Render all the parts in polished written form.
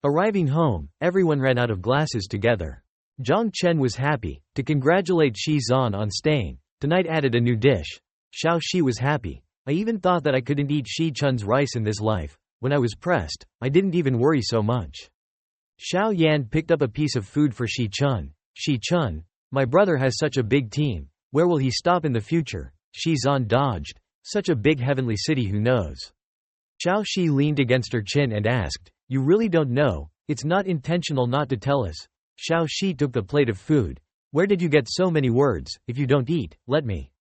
Arriving home, everyone ran out of glasses together. Zhang Chen was happy to congratulate Shi Zan on staying. Tonight added a new dish. Xiao Shi was happy. I even thought that I couldn't eat Shi Chun's rice in this life. When I was pressed, I didn't even worry so much. Xiao Yan picked up a piece of food for Shi Chun. Shi Chun, my brother has such a big team. Where will he stop in the future? Shi Zan dodged. Such a big heavenly city, who knows? Xiao Shi leaned against her chin and asked, you really don't know? It's not intentional not to tell us. Xiao Shi took the plate of food. Where did you get so many words? If you don't eat, let me.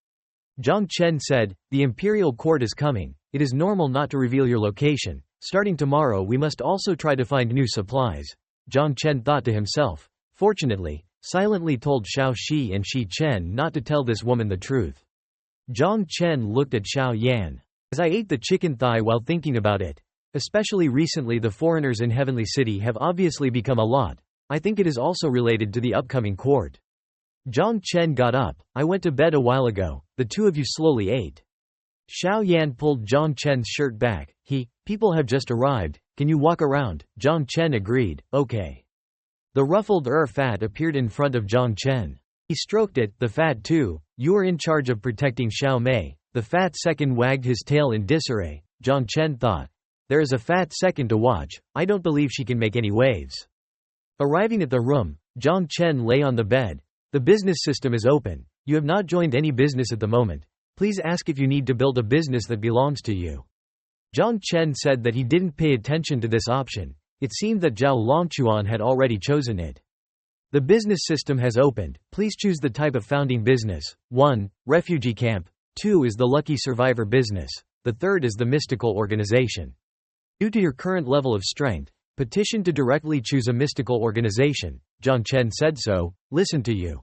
Zhang Chen said, the imperial court is coming. It is normal not to reveal your location. Starting tomorrow we must also try to find new supplies. Zhang Chen thought to himself. Fortunately, silently told Xiao Shi and Shi Chen not to tell this woman the truth. Zhang Chen looked at Xiao Yan. As I ate the chicken thigh while thinking about it. Especially recently, the foreigners in Heavenly City have obviously become a lot. I think it is also related to the upcoming court. Zhang Chen got up. I went to bed a while ago. The two of you slowly ate. Xiao Yan pulled Zhang Chen's shirt back. People have just arrived. Can you walk around? Zhang Chen agreed. Okay. The ruffled fat appeared in front of Zhang Chen. He stroked it. The fat too. You are in charge of protecting Xiao Mei. The fat second wagged his tail in disarray. Zhang Chen thought. There is a fat second to watch. I don't believe she can make any waves. Arriving at the room, Zhang Chen lay on the bed. The business system is open. You have not joined any business at the moment. Please ask if you need to build a business that belongs to you. Zhang Chen said that he didn't pay attention to this option. It seemed that Zhao Longchuan had already chosen it. The business system has opened. Please choose the type of founding business. 1. Refugee camp. 2 is the lucky survivor business. The third is the mystical organization. Due to your current level of strength, petition to directly choose a mystical organization. Zhang Chen said so. Listen to you.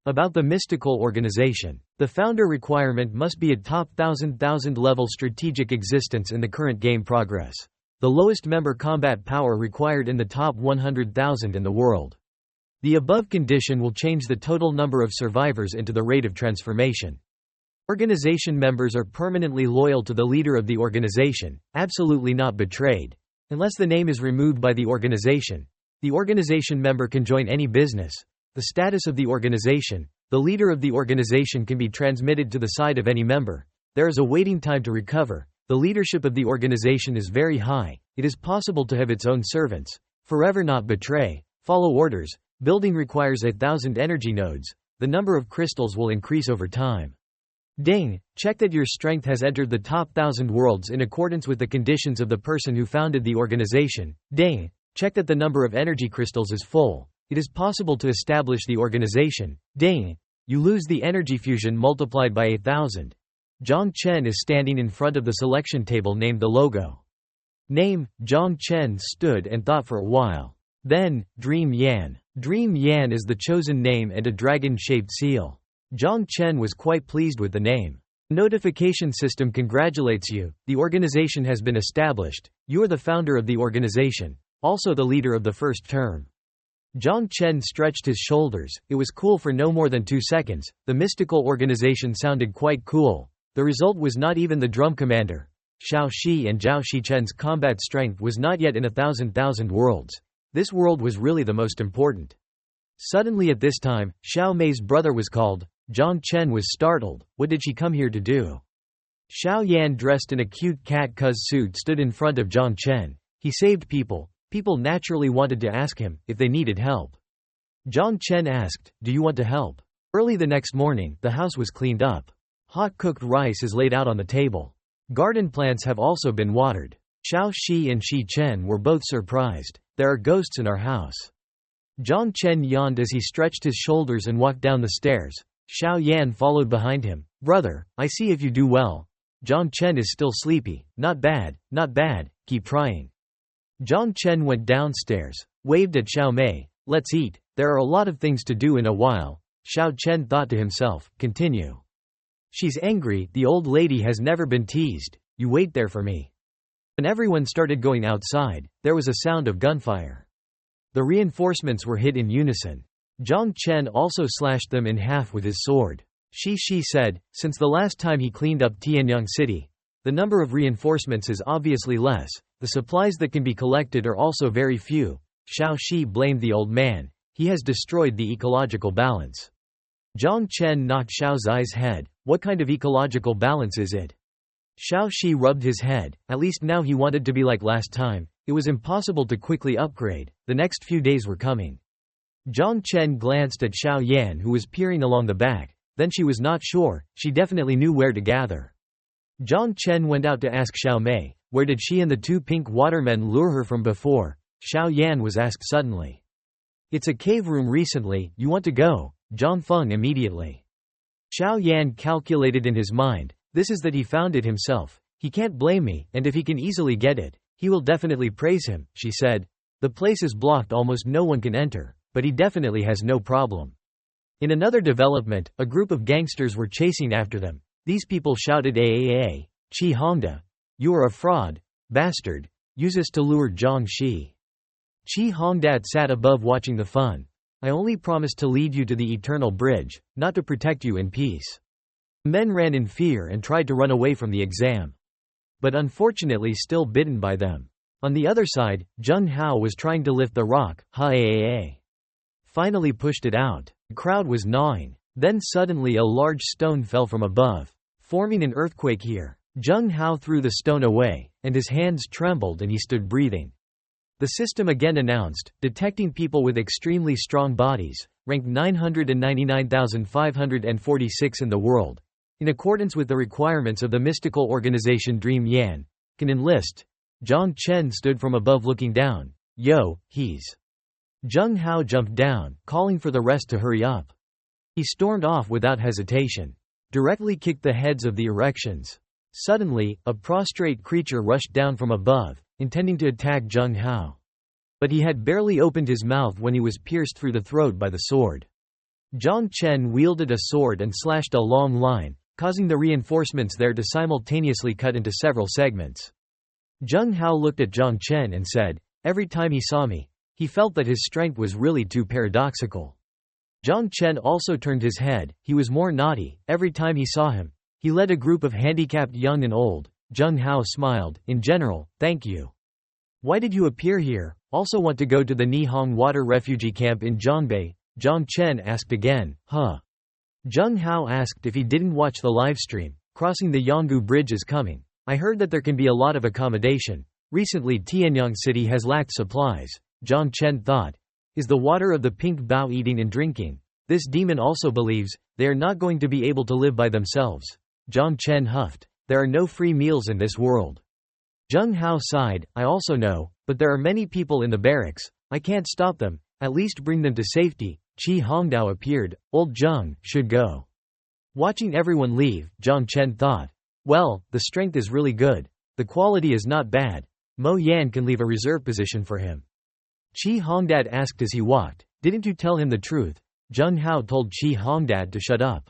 About the mystical organization. The founder requirement must be a top 1000,000 level strategic existence in the current game progress. The lowest member combat power required in the top 100,000 in the world. The above condition will change the total number of survivors into the rate of transformation. Organization members are permanently loyal to the leader of the organization, absolutely not betrayed. Unless the name is removed by the organization member can join any business. The status of the organization, the leader of the organization can be transmitted to the side of any member. There is a waiting time to recover. The leadership of the organization is very high. It is possible to have its own servants. Forever not betray. Follow orders. Building requires 1,000 energy nodes. The number of crystals will increase over time. Ding! Check that your strength has entered the top 1,000 worlds in accordance with the conditions of the person who founded the organization. Ding! Check that the number of energy crystals is full. It is possible to establish the organization. Ding! You lose the energy fusion multiplied by 1,000. Zhang Chen is standing in front of the selection table named the logo. Name. Zhang Chen stood and thought for a while. Then, Dream Yan. Dream Yan is the chosen name and a dragon-shaped seal. Zhang Chen was quite pleased with the name. Notification system congratulates you. The organization has been established. You are the founder of the organization. Also the leader of the first term. Zhang Chen stretched his shoulders. It was cool for no more than 2 seconds. The mystical organization sounded quite cool. The result was not even the drum commander. Xiao Shi and Zhao Shichen's combat strength was not yet in 1,000 worlds. This world was really the most important. Suddenly at this time, Xiao Mei's brother was called. Zhang Chen was startled. What did she come here to do? Xiao Yan, dressed in a cute cat cuz suit, stood in front of Zhang Chen. He saved people. People naturally wanted to ask him if they needed help. Zhang Chen asked, do you want to help? Early the next morning, the house was cleaned up. Hot cooked rice is laid out on the table. Garden plants have also been watered. Xiao Shi and Shi Chen were both surprised. There are ghosts in our house. Zhang Chen yawned as he stretched his shoulders and walked down the stairs. Xiao Yan followed behind him. Brother, I see if you do well. Zhang Chen is still sleepy. Not bad, not bad, keep trying. Zhang Chen went downstairs, waved at Xiao Mei. Let's eat. There are a lot of things to do in a while. Xiao Chen thought to himself. Continue. She's angry. The old lady has never been teased. You wait there for me. When everyone started going outside, there was a sound of gunfire. The reinforcements were hit in unison. Zhang Chen also slashed them in half with his sword. Shi said, since the last time he cleaned up Tianyang City, The number of reinforcements is obviously less. The supplies that can be collected are also very few. Xiao Shi blamed the old man. He has destroyed the ecological balance. Zhang Chen knocked Xiao Zai's head. What kind of ecological balance is it? Xiao Shi rubbed his head. At least now he wanted to be like last time. It was impossible to quickly upgrade. The next few days were coming. Zhang Chen glanced at Xiao Yan, who was peering along the back. Then she was not sure. She definitely knew where to gather. Zhang Chen went out to ask Xiao Mei, where did she and the two pink watermen lure her from before? Xiao Yan was asked suddenly. It's a cave room recently, you want to go? Zhang Feng immediately. Xiao Yan calculated in his mind, this is that he found it himself. He can't blame me, and if he can easily get it, he will definitely praise him, she said. The place is blocked, almost no one can enter, but he definitely has no problem. In another development, a group of gangsters were chasing after them. These people shouted Aaa, Qi Hongda. You are a fraud, bastard. Use us to lure Zhang Shi. Qi Hongdat sat above watching the fun. I only promised to lead you to the eternal bridge, not to protect you in peace. Men ran in fear and tried to run away from the exam. But unfortunately still bitten by them. On the other side, Zheng Hao was trying to lift the rock, Ha-A-A. Finally pushed it out. The crowd was gnawing. Then suddenly a large stone fell from above, forming an earthquake here. Zheng Hao threw the stone away, and his hands trembled and he stood breathing. The system again announced, detecting people with extremely strong bodies, ranked 999,546 in the world. In accordance with the requirements of the mystical organization Dream Yan, can enlist. Zhang Chen stood from above looking down. Yo, he's. Zheng Hao jumped down, calling for the rest to hurry up. He stormed off without hesitation. Directly kicked the heads of the erections. Suddenly, a prostrate creature rushed down from above, intending to attack Zheng Hao. But he had barely opened his mouth when he was pierced through the throat by the sword. Zhang Chen wielded a sword and slashed a long line, causing the reinforcements there to simultaneously cut into several segments. Zheng Hao looked at Zhang Chen and said, every time he saw me, he felt that his strength was really too paradoxical. Zhang Chen also turned his head. He was more naughty. Every time he saw him, he led a group of handicapped young and old. Zheng Hao smiled. In general, thank you. Why did you appear here? Also want to go to the Nihong water refugee camp in Zhongbei? Zhang Chen asked again. Huh. Zheng Hao asked if he didn't watch the livestream. Crossing the Yanggu Bridge is coming. I heard that there can be a lot of accommodation. Recently Tianyang City has lacked supplies. Zhang Chen thought. Is the water of the pink bao eating and drinking? This demon also believes, they are not going to be able to live by themselves. Zhang Chen huffed. There are no free meals in this world. Zheng Hao sighed. I also know, but there are many people in the barracks. I can't stop them, at least bring them to safety. Qi Hongdao appeared. Old Zheng should go. Watching everyone leave, Zhang Chen thought. Well, the strength is really good. The quality is not bad. Mo Yan can leave a reserve position for him. Qi Hongdad asked as he walked, didn't you tell him the truth? Zheng Hao told Qi Hongdad to shut up.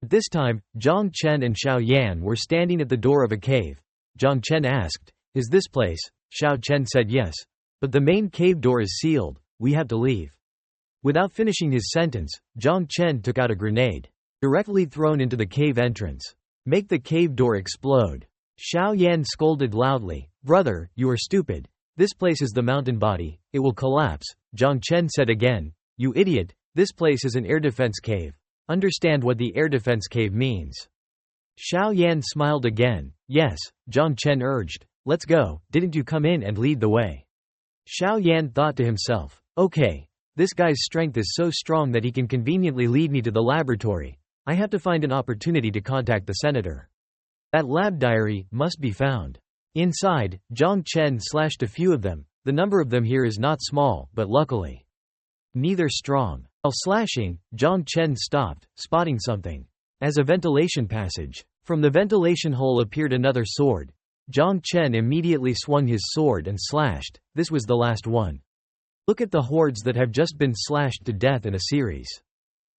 At this time, Zhang Chen and Xiao Yan were standing at the door of a cave. Zhang Chen asked, is this place? Xiao Chen said yes. But the main cave door is sealed, we have to leave. Without finishing his sentence, Zhang Chen took out a grenade. Directly thrown into the cave entrance. Make the cave door explode. Xiao Yan scolded loudly, brother, you are stupid. This place is the mountain body, it will collapse. Zhang Chen said again, you idiot, this place is an air defense cave. Understand what the air defense cave means. Xiao Yan smiled again. Yes, Zhang Chen urged. Let's go, didn't you come in and lead the way? Xiao Yan thought to himself, okay, this guy's strength is so strong that he can conveniently lead me to the laboratory. I have to find an opportunity to contact the senator. That lab diary must be found. Inside, Zhang Chen slashed a few of them. The number of them here is not small, but luckily neither strong. While slashing, Zhang Chen stopped, spotting something. As a ventilation passage. From the ventilation hole appeared another sword. Zhang Chen immediately swung his sword and slashed. This was the last one. Look at the hordes that have just been slashed to death in a series.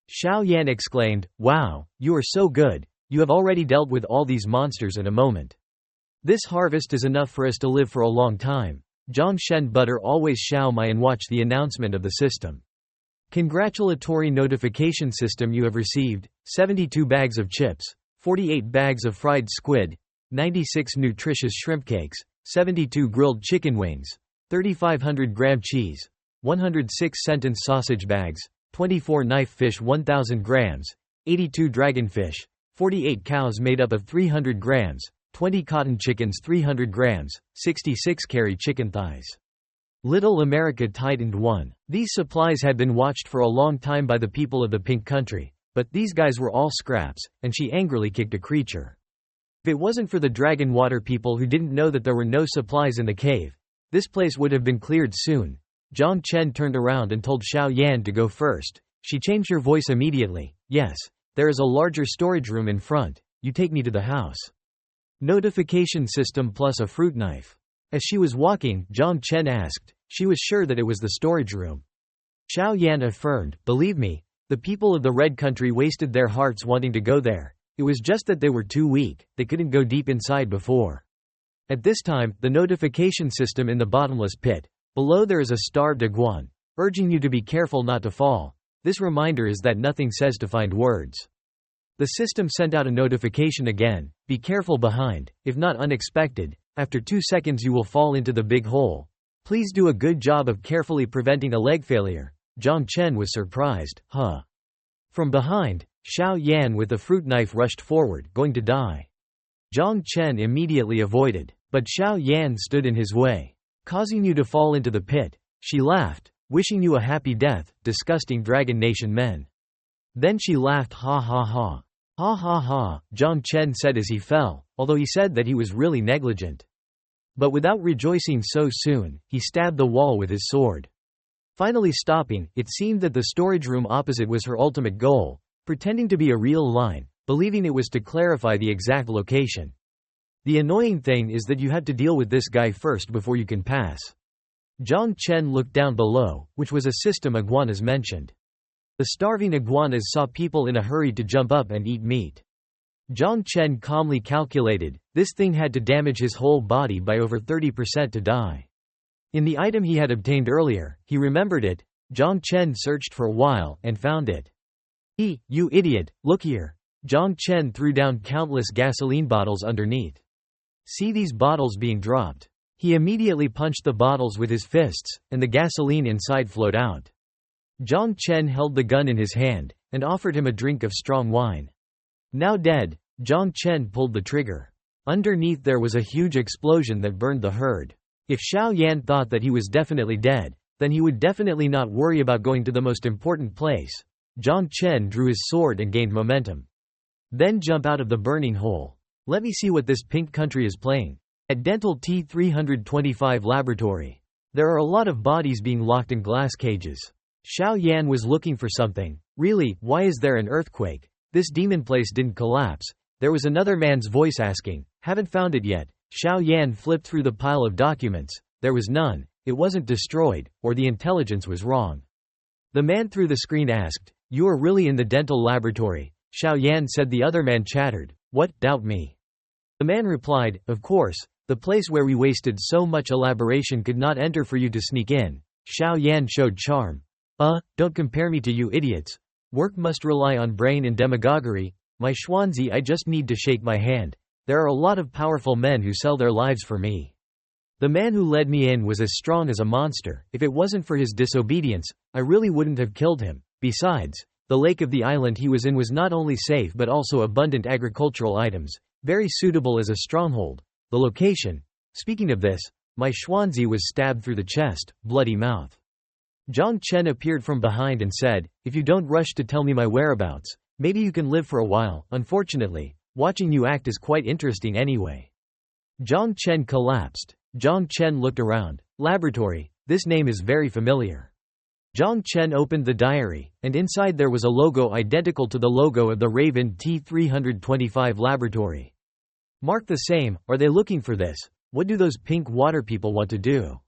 Xiao Yan exclaimed, wow, you are so good. You have already dealt with all these monsters in a moment. This harvest is enough for us to live for a long time. Zhang Shen butter always Xiao Mai and watch the announcement of the system. Congratulatory notification system you have received, 72 bags of chips, 48 bags of fried squid, 96 nutritious shrimp cakes, 72 grilled chicken wings, 3,500-gram cheese, 106 sentence sausage bags, 24 knife fish 1,000 grams, 82 dragon fish, 48 cows made up of 300 grams, 20 cotton chickens 300 grams, 66 curry chicken thighs. Little America tightened 1. These supplies had been watched for a long time by the people of the Pink Country, but these guys were all scraps, and she angrily kicked a creature. If it wasn't for the Dragon Water people who didn't know that there were no supplies in the cave, this place would have been cleared soon. Zhang Chen turned around and told Xiao Yan to go first. She changed her voice immediately. Yes, there is a larger storage room in front. You take me to the house. Notification system plus a fruit knife. As she was walking, Zhang Chen asked. She was sure that it was the storage room. Xiao Yan affirmed, believe me, the people of the Red Country wasted their hearts wanting to go there. It was just that they were too weak, they couldn't go deep inside before. At this time, the notification system in the bottomless pit. Below there is a starved iguan, urging you to be careful not to fall. This reminder is that nothing says to find words. The system sent out a notification again, be careful behind, if not unexpected, after 2 seconds you will fall into the big hole. Please do a good job of carefully preventing a leg failure. Zhang Chen was surprised, huh? From behind, Xiao Yan with a fruit knife rushed forward, going to die. Zhang Chen immediately avoided, but Xiao Yan stood in his way, causing you to fall into the pit. She laughed, wishing you a happy death, disgusting Dragon Nation men. Then she laughed, ha ha ha. Ha ha ha, Zhang Chen said as he fell, although he said that he was really negligent. But without rejoicing so soon, he stabbed the wall with his sword. Finally stopping, it seemed that the storage room opposite was her ultimate goal, pretending to be a real line, believing it was to clarify the exact location. The annoying thing is that you have to deal with this guy first before you can pass. Zhang Chen looked down below, which was a system iguanas mentioned. The starving iguanas saw people in a hurry to jump up and eat meat. Zhang Chen calmly calculated, this thing had to damage his whole body by over 30% to die. In the item he had obtained earlier, he remembered it. Zhang Chen searched for a while, and found it. You idiot, look here. Zhang Chen threw down countless gasoline bottles underneath. See these bottles being dropped. He immediately punched the bottles with his fists, and the gasoline inside flowed out. Zhang Chen held the gun in his hand, and offered him a drink of strong wine. Now dead, Zhang Chen pulled the trigger. Underneath there was a huge explosion that burned the herd. If Xiao Yan thought that he was definitely dead, then he would definitely not worry about going to the most important place. Zhang Chen drew his sword and gained momentum. Then jump out of the burning hole. Let me see what this Pink Country is playing. At Dental T325 Laboratory. There are a lot of bodies being locked in glass cages. Xiao Yan was looking for something. Really, why is there an earthquake? This demon place didn't collapse. There was another man's voice asking, haven't found it yet. Xiao Yan flipped through the pile of documents. There was none. It wasn't destroyed, or the intelligence was wrong. The man through the screen asked, you are really in the dental laboratory? Xiao Yan said. The other man chattered, what, doubt me? The man replied, of course, the place where we wasted so much elaboration could not enter for you to sneak in. Xiao Yan showed charm. Don't compare me to you idiots. Work must rely on brain and demagoguery. My Schwanzi, I just need to shake my hand. There are a lot of powerful men who sell their lives for me. The man who led me in was as strong as a monster. If it wasn't for his disobedience, I really wouldn't have killed him. Besides, the lake of the island he was in was not only safe but also abundant agricultural items, very suitable as a stronghold. The location. Speaking of this, my Schwanzi was stabbed through the chest, bloody mouth. Zhang Chen appeared from behind and said, if you don't rush to tell me my whereabouts, maybe you can live for a while. Unfortunately, watching you act is quite interesting anyway. Zhang Chen collapsed. Zhang Chen looked around. Laboratory, this name is very familiar. Zhang Chen opened the diary, and inside there was a logo identical to the logo of the Raven T325 laboratory. Marked the same. Are they looking for this? What do those pink water people want to do?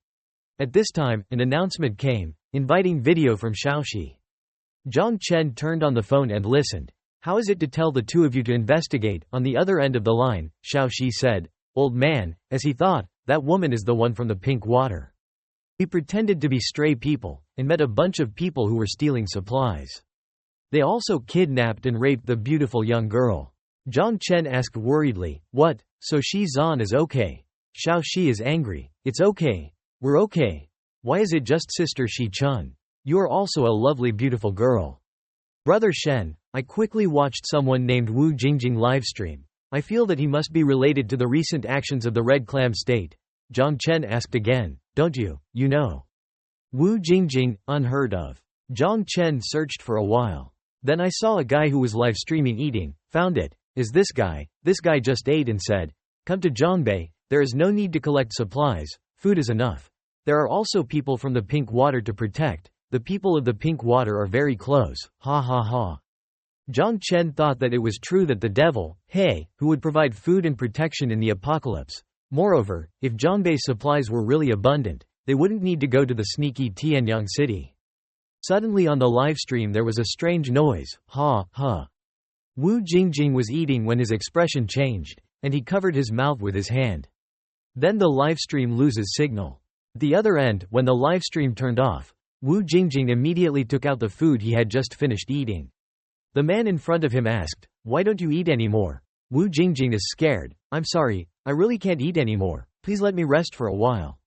At this time, an announcement came, inviting video from Shaoxi. Zhang Chen turned on the phone and listened. How is it to tell the two of you to investigate? On the other end of the line, Shaoxi said, old man, as he thought, that woman is the one from the pink water. We pretended to be stray people, and met a bunch of people who were stealing supplies. They also kidnapped and raped the beautiful young girl. Zhang Chen asked worriedly, what? So Shi Zan is okay. Xiao Shi is angry. It's okay. We're okay. Why is it just Sister Shi Chun? You are also a lovely beautiful girl. Brother Shen, I quickly watched someone named Wu Jingjing livestream. I feel that he must be related to the recent actions of the Red Clam State. Zhang Chen asked again. Don't you, you know? Wu Jingjing, unheard of. Zhang Chen searched for a while. Then I saw a guy who was live streaming eating, found it. Is this guy? This guy just ate and said, come to Zhongbei, there is no need to collect supplies, food is enough. There are also people from the Pink Water to protect. The people of the Pink Water are very close, ha ha ha. Zhang Chen thought that it was true that the devil, He, who would provide food and protection in the apocalypse. Moreover, if Zhongbei's supplies were really abundant, they wouldn't need to go to the sneaky Tianyang city. Suddenly on the livestream there was a strange noise, ha, ha. Wu Jingjing was eating when his expression changed, and he covered his mouth with his hand. Then the livestream loses signal. At the other end, when the livestream turned off, Wu Jingjing immediately took out the food he had just finished eating. The man in front of him asked, why don't you eat anymore? Wu Jingjing is scared. I'm sorry, I really can't eat anymore, please let me rest for a while.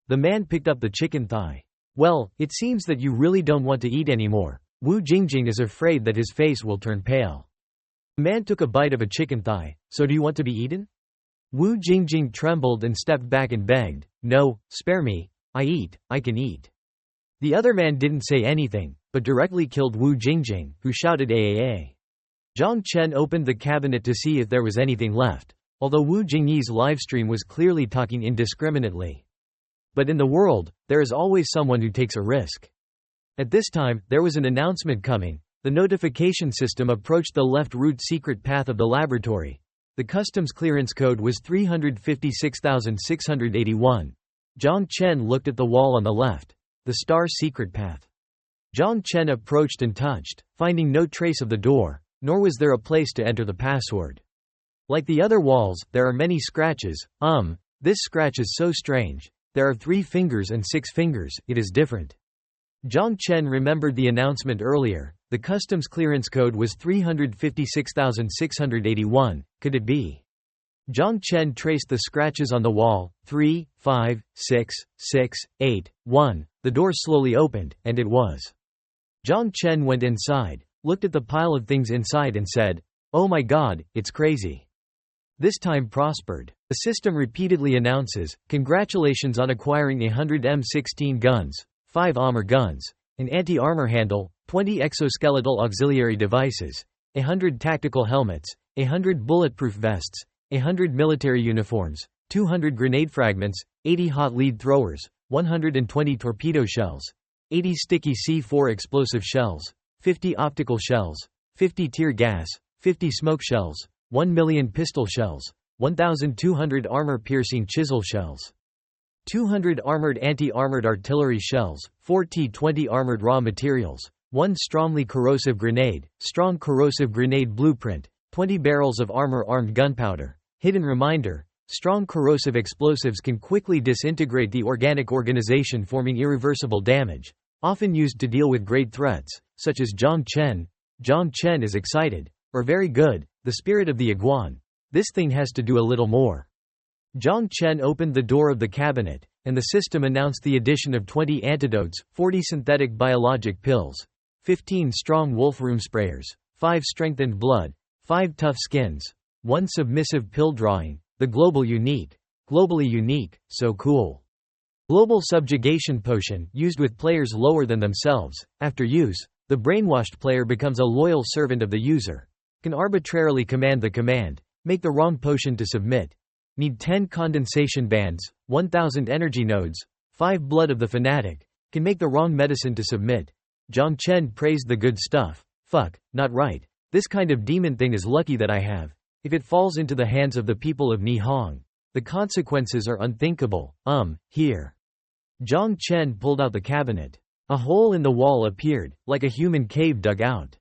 The man picked up the chicken thigh. Well, it seems that you really don't want to eat anymore. Wu Jingjing is afraid that his face will turn pale. The man took a bite of a chicken thigh. So do you want to be eaten? Wu Jingjing trembled and stepped back and begged, no, spare me, I can eat. The other man didn't say anything, but directly killed Wu Jingjing, who shouted AAA. Zhang Chen opened the cabinet to see if there was anything left, although Wu Jingyi's livestream was clearly talking indiscriminately. But in the world, there is always someone who takes a risk. At this time, there was an announcement coming. The notification system approached the left route secret path of the laboratory. The customs clearance code was 356,681. Zhang Chen looked at the wall on the left. The star secret path. Zhang Chen approached and touched, finding no trace of the door, nor was there a place to enter the password. Like the other walls, there are many scratches. This scratch is so strange. There are 3 fingers and 6 fingers, it is different. Zhang Chen remembered the announcement earlier. The customs clearance code was 356,681, could it be? Zhang Chen traced the scratches on the wall, 3, 5, 6, 6, 8, 1. The door slowly opened, and it was. Zhang Chen went inside, looked at the pile of things inside and said, oh my god, it's crazy. This time prospered. The system repeatedly announces, congratulations on acquiring 100 M16 guns, 5 armor guns, an anti-armor handle, 20 exoskeletal auxiliary devices, 100 tactical helmets, 100 bulletproof vests, 100 military uniforms, 200 grenade fragments, 80 hot lead throwers, 120 torpedo shells, 80 sticky C4 explosive shells, 50 optical shells, 50 tear gas, 50 smoke shells, 1 million pistol shells, 1,200 armor-piercing chisel shells, 200 armored anti-armored artillery shells, 4 T-20 armored raw materials, 1 strongly corrosive grenade, strong corrosive grenade blueprint, 20 barrels of armor-armed gunpowder. Hidden reminder, strong corrosive explosives can quickly disintegrate the organic organization, forming irreversible damage, often used to deal with great threats, such as Zhang Chen. Zhang Chen is excited. Or very good, the spirit of the iguan. This thing has to do a little more. Zhang Chen opened the door of the cabinet, and the system announced the addition of 20 antidotes, 40 synthetic biologic pills, 15 strong wolf room sprayers, 5 strengthened blood, 5 tough skins, 1 submissive pill drawing, the globally unique, so cool. Global subjugation potion, used with players lower than themselves. After use, the brainwashed player becomes a loyal servant of the user. Can arbitrarily command the command, make the wrong potion to submit. Need 10 condensation bands, 1000 energy nodes, 5 blood of the fanatic, can make the wrong medicine to submit. Zhang Chen praised the good stuff. Fuck, not right. This kind of demon thing is lucky that I have. If it falls into the hands of the people of Nihong, the consequences are unthinkable. Here. Zhang Chen pulled out the cabinet. A hole in the wall appeared, like a human cave dug out.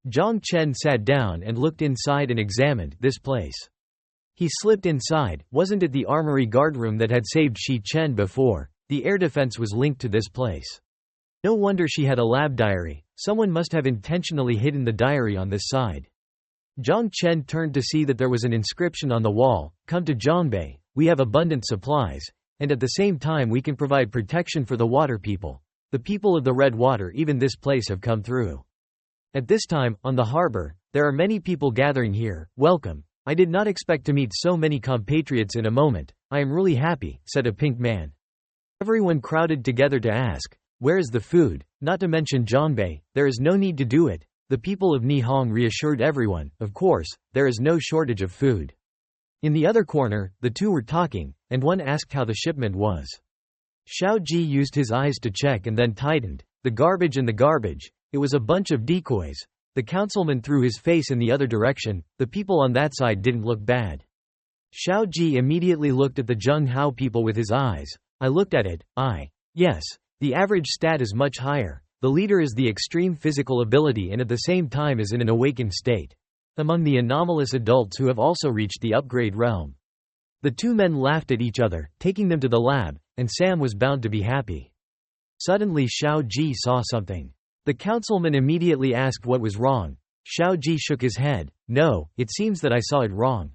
Zhang Chen sat down and looked inside and examined this place. He slipped inside. Wasn't it the armory guardroom that had saved Shi Chen before? The air defense was linked to this place. No wonder she had a lab diary. Someone must have intentionally hidden the diary on this side. Zhang Chen turned to see that there was an inscription on the wall, "Come to Zhongbei, we have abundant supplies, and at the same time we can provide protection for the water people. The people of the Red Water even this place have come through. At this time, on the harbor, there are many people gathering here, welcome. I did not expect to meet so many compatriots in a moment, I am really happy," said a pink man. Everyone crowded together to ask, "Where is the food? Not to mention Zhongbei, there is no need to do it." The people of Nihong reassured everyone, "Of course, there is no shortage of food." In the other corner, the two were talking, and one asked how the shipment was. Xiao Ji used his eyes to check and then tightened. The garbage and the garbage. It was a bunch of decoys. The councilman threw his face in the other direction. The people on that side didn't look bad. Xiao Ji immediately looked at the Zheng Hao people with his eyes. I looked at it. Yes. The average stat is much higher. The leader is the extreme physical ability and at the same time is in an awakened state. Among the anomalous adults who have also reached the upgrade realm. The two men laughed at each other, taking them to the lab, and Sam was bound to be happy. Suddenly Xiao Ji saw something. The councilman immediately asked what was wrong. Xiao Ji shook his head. "No, it seems that I saw it wrong."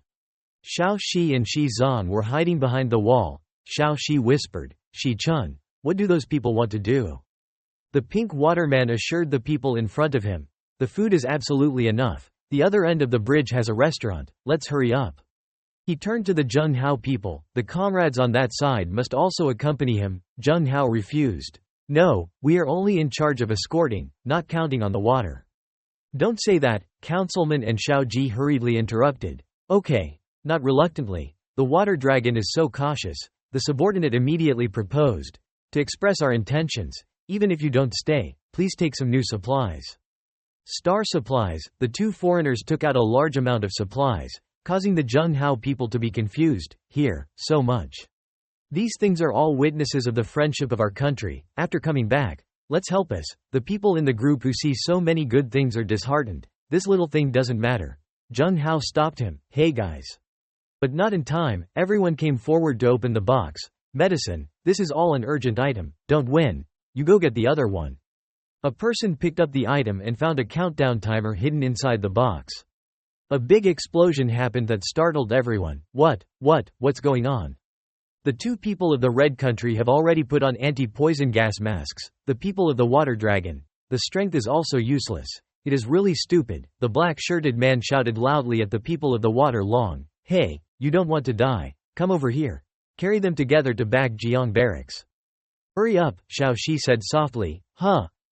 Xiao Shi and Shi Zan were hiding behind the wall. Xiao Shi whispered, "Shi Chun, what do those people want to do?" The pink waterman assured the people in front of him, "The food is absolutely enough. The other end of the bridge has a restaurant, let's hurry up." He turned to the Zheng Hao people. The comrades on that side must also accompany him. Zheng Hao refused. "No, we are only in charge of escorting, not counting on the water." "Don't say that," Councilman and Xiao Ji hurriedly interrupted. "Okay." Not reluctantly. The water dragon is so cautious. The subordinate immediately proposed. "To express our intentions. Even if you don't stay, please take some new supplies." Star supplies. The two foreigners took out a large amount of supplies, causing the Zheng Hao people to be confused. "Here, so much. These things are all witnesses of the friendship of our country. After coming back, let's help us." The people in the group who see so many good things are disheartened. "This little thing doesn't matter." Zheng Hao stopped him. "Hey guys." But not in time. Everyone came forward to open the box. "Medicine. This is all an urgent item. Don't win. You go get the other one." A person picked up the item and found a countdown timer hidden inside the box. A big explosion happened that startled everyone. What's going on?" The two people of the Red Country have already put on anti-poison gas masks. The people of the Water Dragon. The strength is also useless. It is really stupid. The black-shirted man shouted loudly at the people of the Water Long. "Hey, you don't want to die. Come over here. Carry them together to Bagjiang Barracks." "Hurry up," Xiao Shi said softly.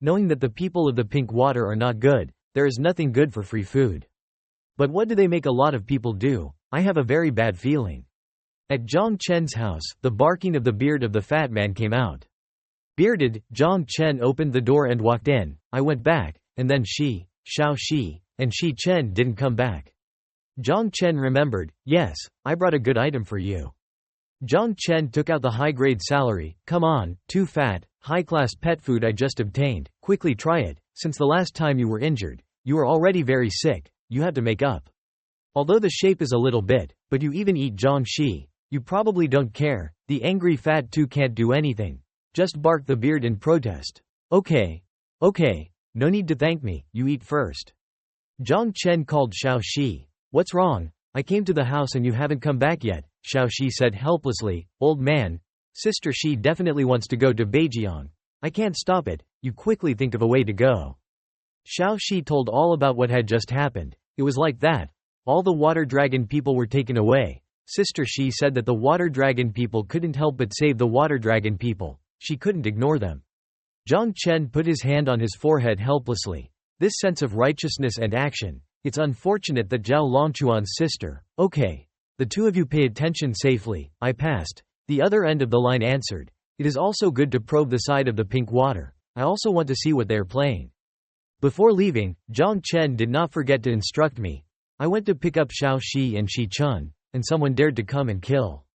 Knowing that the people of the Pink Water are not good, there is nothing good for free food. But what do they make a lot of people do? I have a very bad feeling. At Zhang Chen's house, the barking of the beard of the fat man came out. Bearded, Zhang Chen opened the door and walked in. I went back, and then Xiao Shi, and Shi Chen didn't come back. Zhang Chen remembered, "Yes, I brought a good item for you." Zhang Chen took out the high-grade salary. "Come on, too fat, high-class pet food I just obtained, quickly try it. Since the last time you were injured, you are already very sick, you have to make up. Although the shape is a little bit, but you even eat Zhang Shi. You probably don't care." The angry fat two can't do anything. Just barked the beard in protest. Okay, no need to thank me, you eat first." Zhang Chen called Xiao Shi. "What's wrong? I came to the house and you haven't come back yet," Xiao Shi said helplessly. "Old man, Sister Shi definitely wants to go to Beijiang. I can't stop it, you quickly think of a way to go." Xiao Shi told all about what had just happened. It was like that. All the water dragon people were taken away. Sister Shi said that the water dragon people couldn't help but save the water dragon people. She couldn't ignore them. Zhang Chen put his hand on his forehead helplessly. This sense of righteousness and action. It's unfortunate that Zhao Longchuan's sister. "Okay. The two of you pay attention safely." I passed. The other end of the line answered. "It is also good to probe the side of the Pink Water. I also want to see what they are playing." Before leaving, Zhang Chen did not forget to instruct me. I went to pick up Xiao Shi and Shi Chun, and someone dared to come and kill.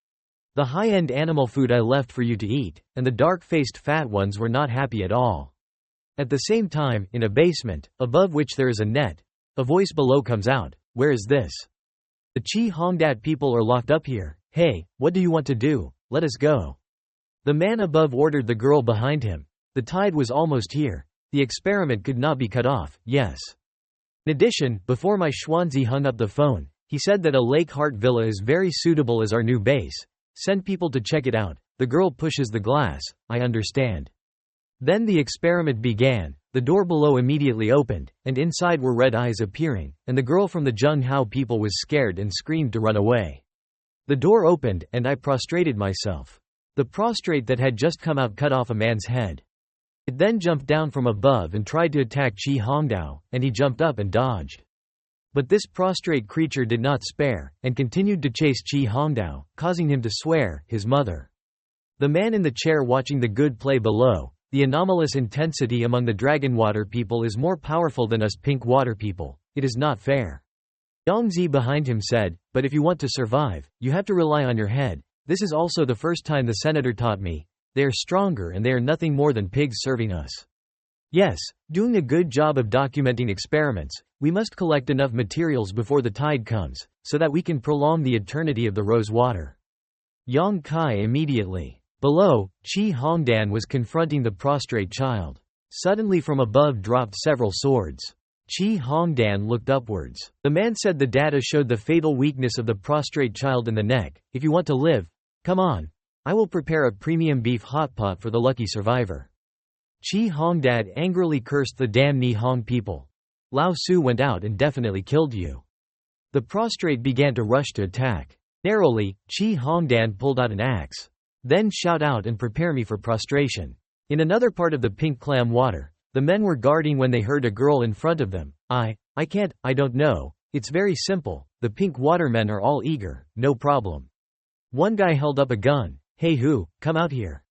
The high-end animal food I left for you to eat, and the dark-faced fat ones were not happy at all. At the same time, in a basement, above which there is a net, a voice below comes out. "Where is this? The Qi Hongdat people are locked up here. Hey, what do you want to do? Let us go." The man above ordered the girl behind him. The tide was almost here. The experiment could not be cut off. Yes. In addition, before my Schwanzi hung up the phone, he said that a Lake Hart villa is very suitable as our new base. Send people to check it out. The girl pushes the glass. I understand. Then the experiment began. The door below immediately opened, and inside were red eyes appearing, and the girl from the Jung Hao people was scared and screamed to run away. The door opened, and I prostrated myself. The prostrate that had just come out cut off a man's head. It then jumped down from above and tried to attack Qi Hongdao, and he jumped up and dodged. But this prostrate creature did not spare, and continued to chase Qi Hongdao, causing him to swear, his mother. The man in the chair watching the good play below, the anomalous intensity among the dragon water people is more powerful than us pink water people. It is not fair. Yongzi behind him said, but if you want to survive, you have to rely on your head. This is also the first time the senator taught me. They are stronger and they are nothing more than pigs serving us. Yes, doing a good job of documenting experiments, we must collect enough materials before the tide comes, so that we can prolong the eternity of the rose water. Yang Kai immediately. Below, Qi Hongdan was confronting the prostrate child. Suddenly from above dropped several swords. Qi Hongdan looked upwards. The man said the data showed the fatal weakness of the prostrate child in the neck. If you want to live, come on. I will prepare a premium beef hotpot for the lucky survivor. Qi Hongdad angrily cursed the damn Nihong people. Lao Su went out and definitely killed you. The prostrate began to rush to attack. Narrowly, Qi Hongdan pulled out an axe. Then shout out and prepare me for prostration. In another part of the pink clam water, the men were guarding when they heard a girl in front of them. I don't know. It's very simple. The pink watermen are all eager, no problem. One guy held up a gun. Hey who, come out here.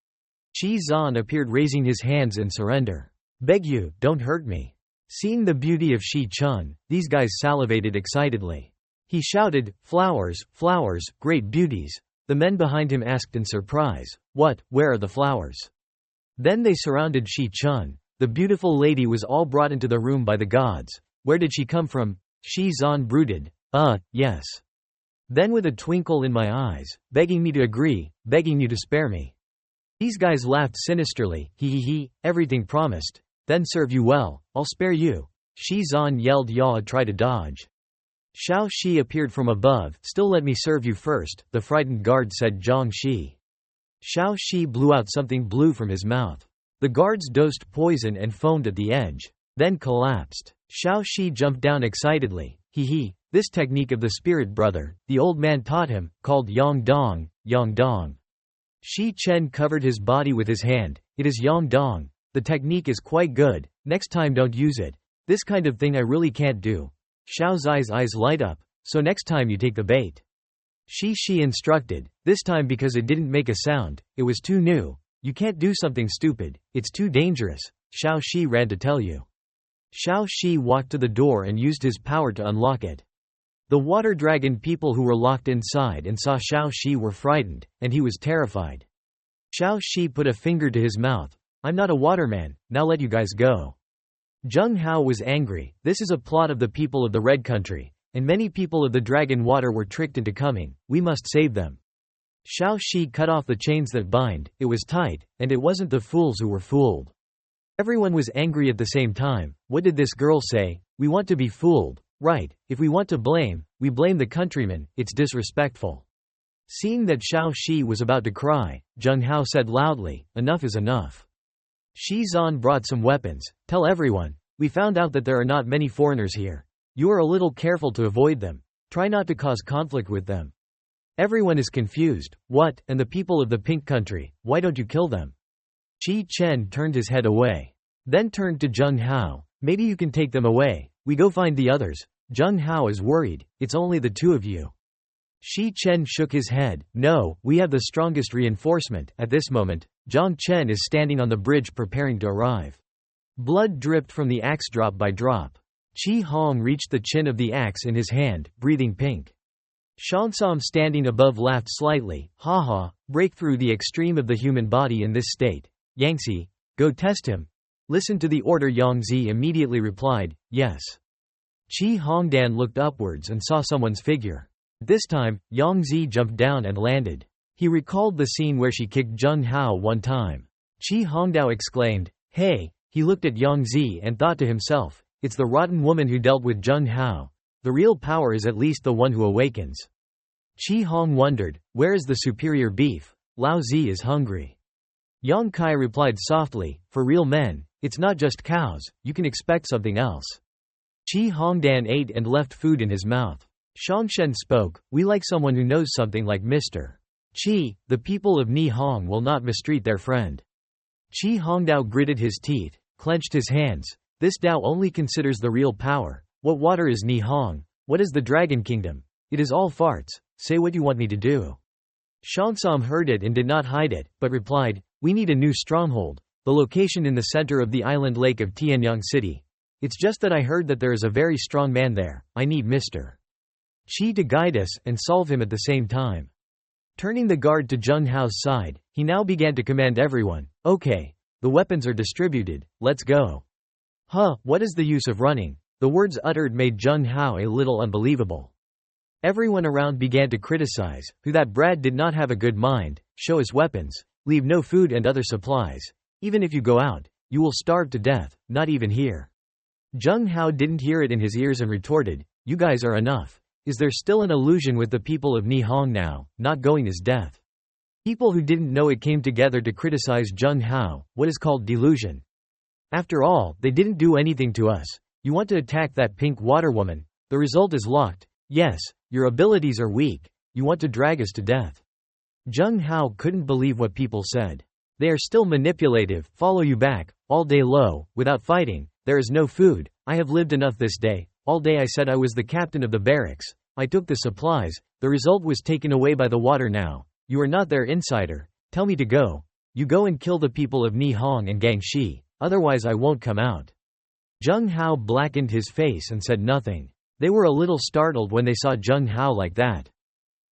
Shi Zan appeared raising his hands in surrender. Beg you, don't hurt me. Seeing the beauty of Shi Chun, these guys salivated excitedly. He shouted, flowers, flowers, great beauties. The men behind him asked in surprise, what, where are the flowers? Then they surrounded Shi Chun. The beautiful lady was all brought into the room by the gods. Where did she come from? Shi Zan brooded. Yes. Then with a twinkle in my eyes, begging me to agree, begging you to spare me. These guys laughed sinisterly. He, everything promised. Then serve you well, I'll spare you. Shi Zan yelled yaw, try to dodge. Shao Shi appeared from above. Still let me serve you first, the frightened guard said Zhang Shi. Shao Shi blew out something blue from his mouth. The guards dosed poison and foamed at the edge. Then collapsed. Shao Shi jumped down excitedly. This technique of the spirit brother, the old man taught him, called Yang Dong, Yang Dong. Shi Chen covered his body with his hand. It is Yang Dong. The technique is quite good. Next time don't use it. This kind of thing I really can't do. Shao Zai's eyes light up. So next time you take the bait. Shi instructed. This time because it didn't make a sound. It was too new. You can't do something stupid. It's too dangerous. Shao Shi ran to tell you. Shao Shi walked to the door and used his power to unlock it. The water dragon people who were locked inside and saw Shao Shi were frightened, and he was terrified. Shao Shi put a finger to his mouth. I'm not a waterman, now let you guys go. Zheng Hao was angry. This is a plot of the people of the Red Country, and many people of the Dragon Water were tricked into coming. We must save them. Shao Shi cut off the chains that bind. It was tight, and it wasn't the fools who were fooled. Everyone was angry at the same time. What did this girl say? We want to be fooled. Right, if we want to blame, we blame the countrymen. It's disrespectful. Seeing that Shao Shi was about to cry, Zheng Hao said loudly, enough is enough. Shi Zan brought some weapons. Tell everyone. We found out that there are not many foreigners here. You are a little careful to avoid them. Try not to cause conflict with them. Everyone is confused. What, and the people of the Pink Country, why don't you kill them? Shi Chen turned his head away. Then turned to Zheng Hao. Maybe you can take them away. We go find the others. Zheng Hao is worried. It's only the two of you. Shi Chen shook his head. No, we have the strongest reinforcement. At this moment, Zhang Chen is standing on the bridge preparing to arrive. Blood dripped from the axe drop by drop. Qi Hong reached the chin of the axe in his hand, breathing pink. Shansam standing above laughed slightly. Ha, break through the extreme of the human body in this state. Yangzi, go test him. Listen to the order. Yangzi immediately replied, yes. Qi Hongdan looked upwards and saw someone's figure. This time, Yangzi jumped down and landed. He recalled the scene where she kicked Zheng Hao one time. Qi Hongdao exclaimed, hey! He looked at Yangzi and thought to himself, It's the rotten woman who dealt with Zheng Hao. The real power is at least the one who awakens. Qi Hong wondered, where is the superior beef? Lao Zi is hungry. Yang Kai replied softly, for real men, it's not just cows, you can expect something else. Qi Hongdan ate and left food in his mouth. Shongshen spoke, we like someone who knows something like Mr. Qi, the people of Ni Hong will not mistreat their friend. Qi Hongdao gritted his teeth, clenched his hands. This Dao only considers the real power. What water is Ni Hong? What is the Dragon Kingdom? It is all farts. Say what you want me to do. Shansam heard it and did not hide it, but replied, we need a new stronghold, the location in the center of the island lake of Tianyang City. It's just that I heard that there is a very strong man there. I need Mr. Qi to guide us and solve him at the same time. Turning the guard to Zheng Hao's side, he now began to command everyone, okay, the weapons are distributed, let's go. What is the use of running? The words uttered made Zheng Hao a little unbelievable. Everyone around began to criticize, who that Brad did not have a good mind, show us weapons, leave no food and other supplies. Even if you go out, you will starve to death, not even here. Zheng Hao didn't hear it in his ears and retorted, you guys are enough. Is there still an illusion with the people of Ni Hong now? Not going is death. People who didn't know it came together to criticize Zheng Hao, what is called delusion. After all, they didn't do anything to us. You want to attack that pink water woman. The result is locked. Yes, your abilities are weak. You want to drag us to death. Zheng Hao couldn't believe what people said. They are still manipulative, follow you back, all day low, without fighting. There is no food. I have lived enough this day. All day I said I was the captain of the barracks. I took the supplies. The result was taken away by the water now. You are not their insider. Tell me to go. You go and kill the people of Ni Hong and Gangxi. Otherwise I won't come out. Zheng Hao blackened his face and said nothing. They were a little startled when they saw Zheng Hao like that.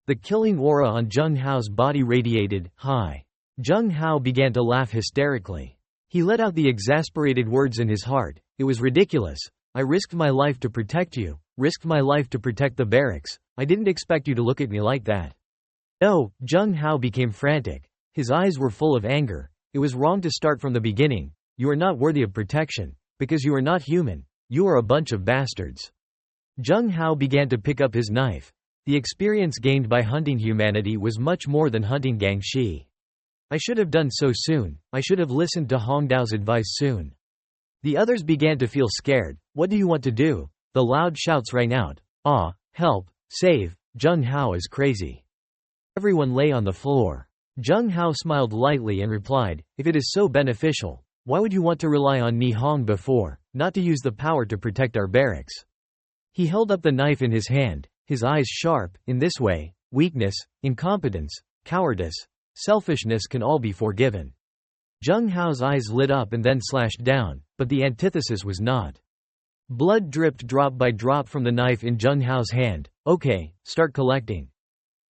The killing aura on Zheng Hao's body radiated, high. Zheng Hao began to laugh hysterically. He let out the exasperated words in his heart. It was ridiculous. I risked my life to protect you, risked my life to protect the barracks. I didn't expect you to look at me like that. No, Zheng Hao became frantic. His eyes were full of anger. It was wrong to start from the beginning. You are not worthy of protection. Because you are not human. You are a bunch of bastards. Zheng Hao began to pick up his knife. The experience gained by hunting humanity was much more than hunting Gangxi. I should have done so soon. I should have listened to Hongdao's advice soon. The others began to feel scared. What do you want to do? The loud shouts rang out. Help, save, Zheng Hao is crazy. Everyone lay on the floor. Zheng Hao smiled lightly and replied, if it is so beneficial, why would you want to rely on Ni Hong before, not to use the power to protect our barracks? He held up the knife in his hand, his eyes sharp. In this way, weakness, incompetence, cowardice, selfishness can all be forgiven. Zheng Hao's eyes lit up and then slashed down, but the antithesis was not. Blood dripped drop by drop from the knife in Zheng Hao's hand. Okay, start collecting.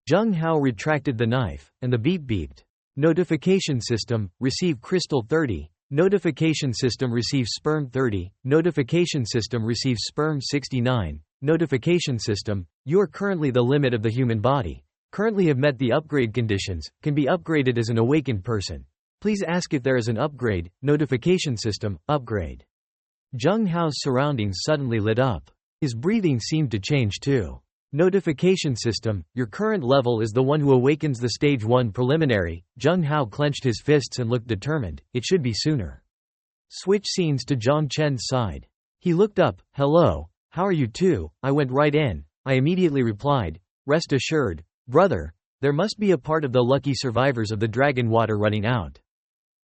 Zheng Hao retracted the knife, and the beep beeped. Notification system, receive crystal 30. Notification system receives sperm 30. Notification system receives sperm 69. Notification system, you are currently the limit of the human body. Currently have met the upgrade conditions, can be upgraded as an awakened person. Please ask if there is an upgrade. Notification system, upgrade. Zheng Hao's surroundings suddenly lit up. His breathing seemed to change too. Notification system, your current level is the one who awakens the stage 1 preliminary. Zheng Hao clenched his fists and looked determined. It should be sooner. Switch scenes to Zhang Chen's side. He looked up. Hello, how are you two? I went right in. I immediately replied, rest assured, brother, there must be a part of the lucky survivors of the dragon water running out.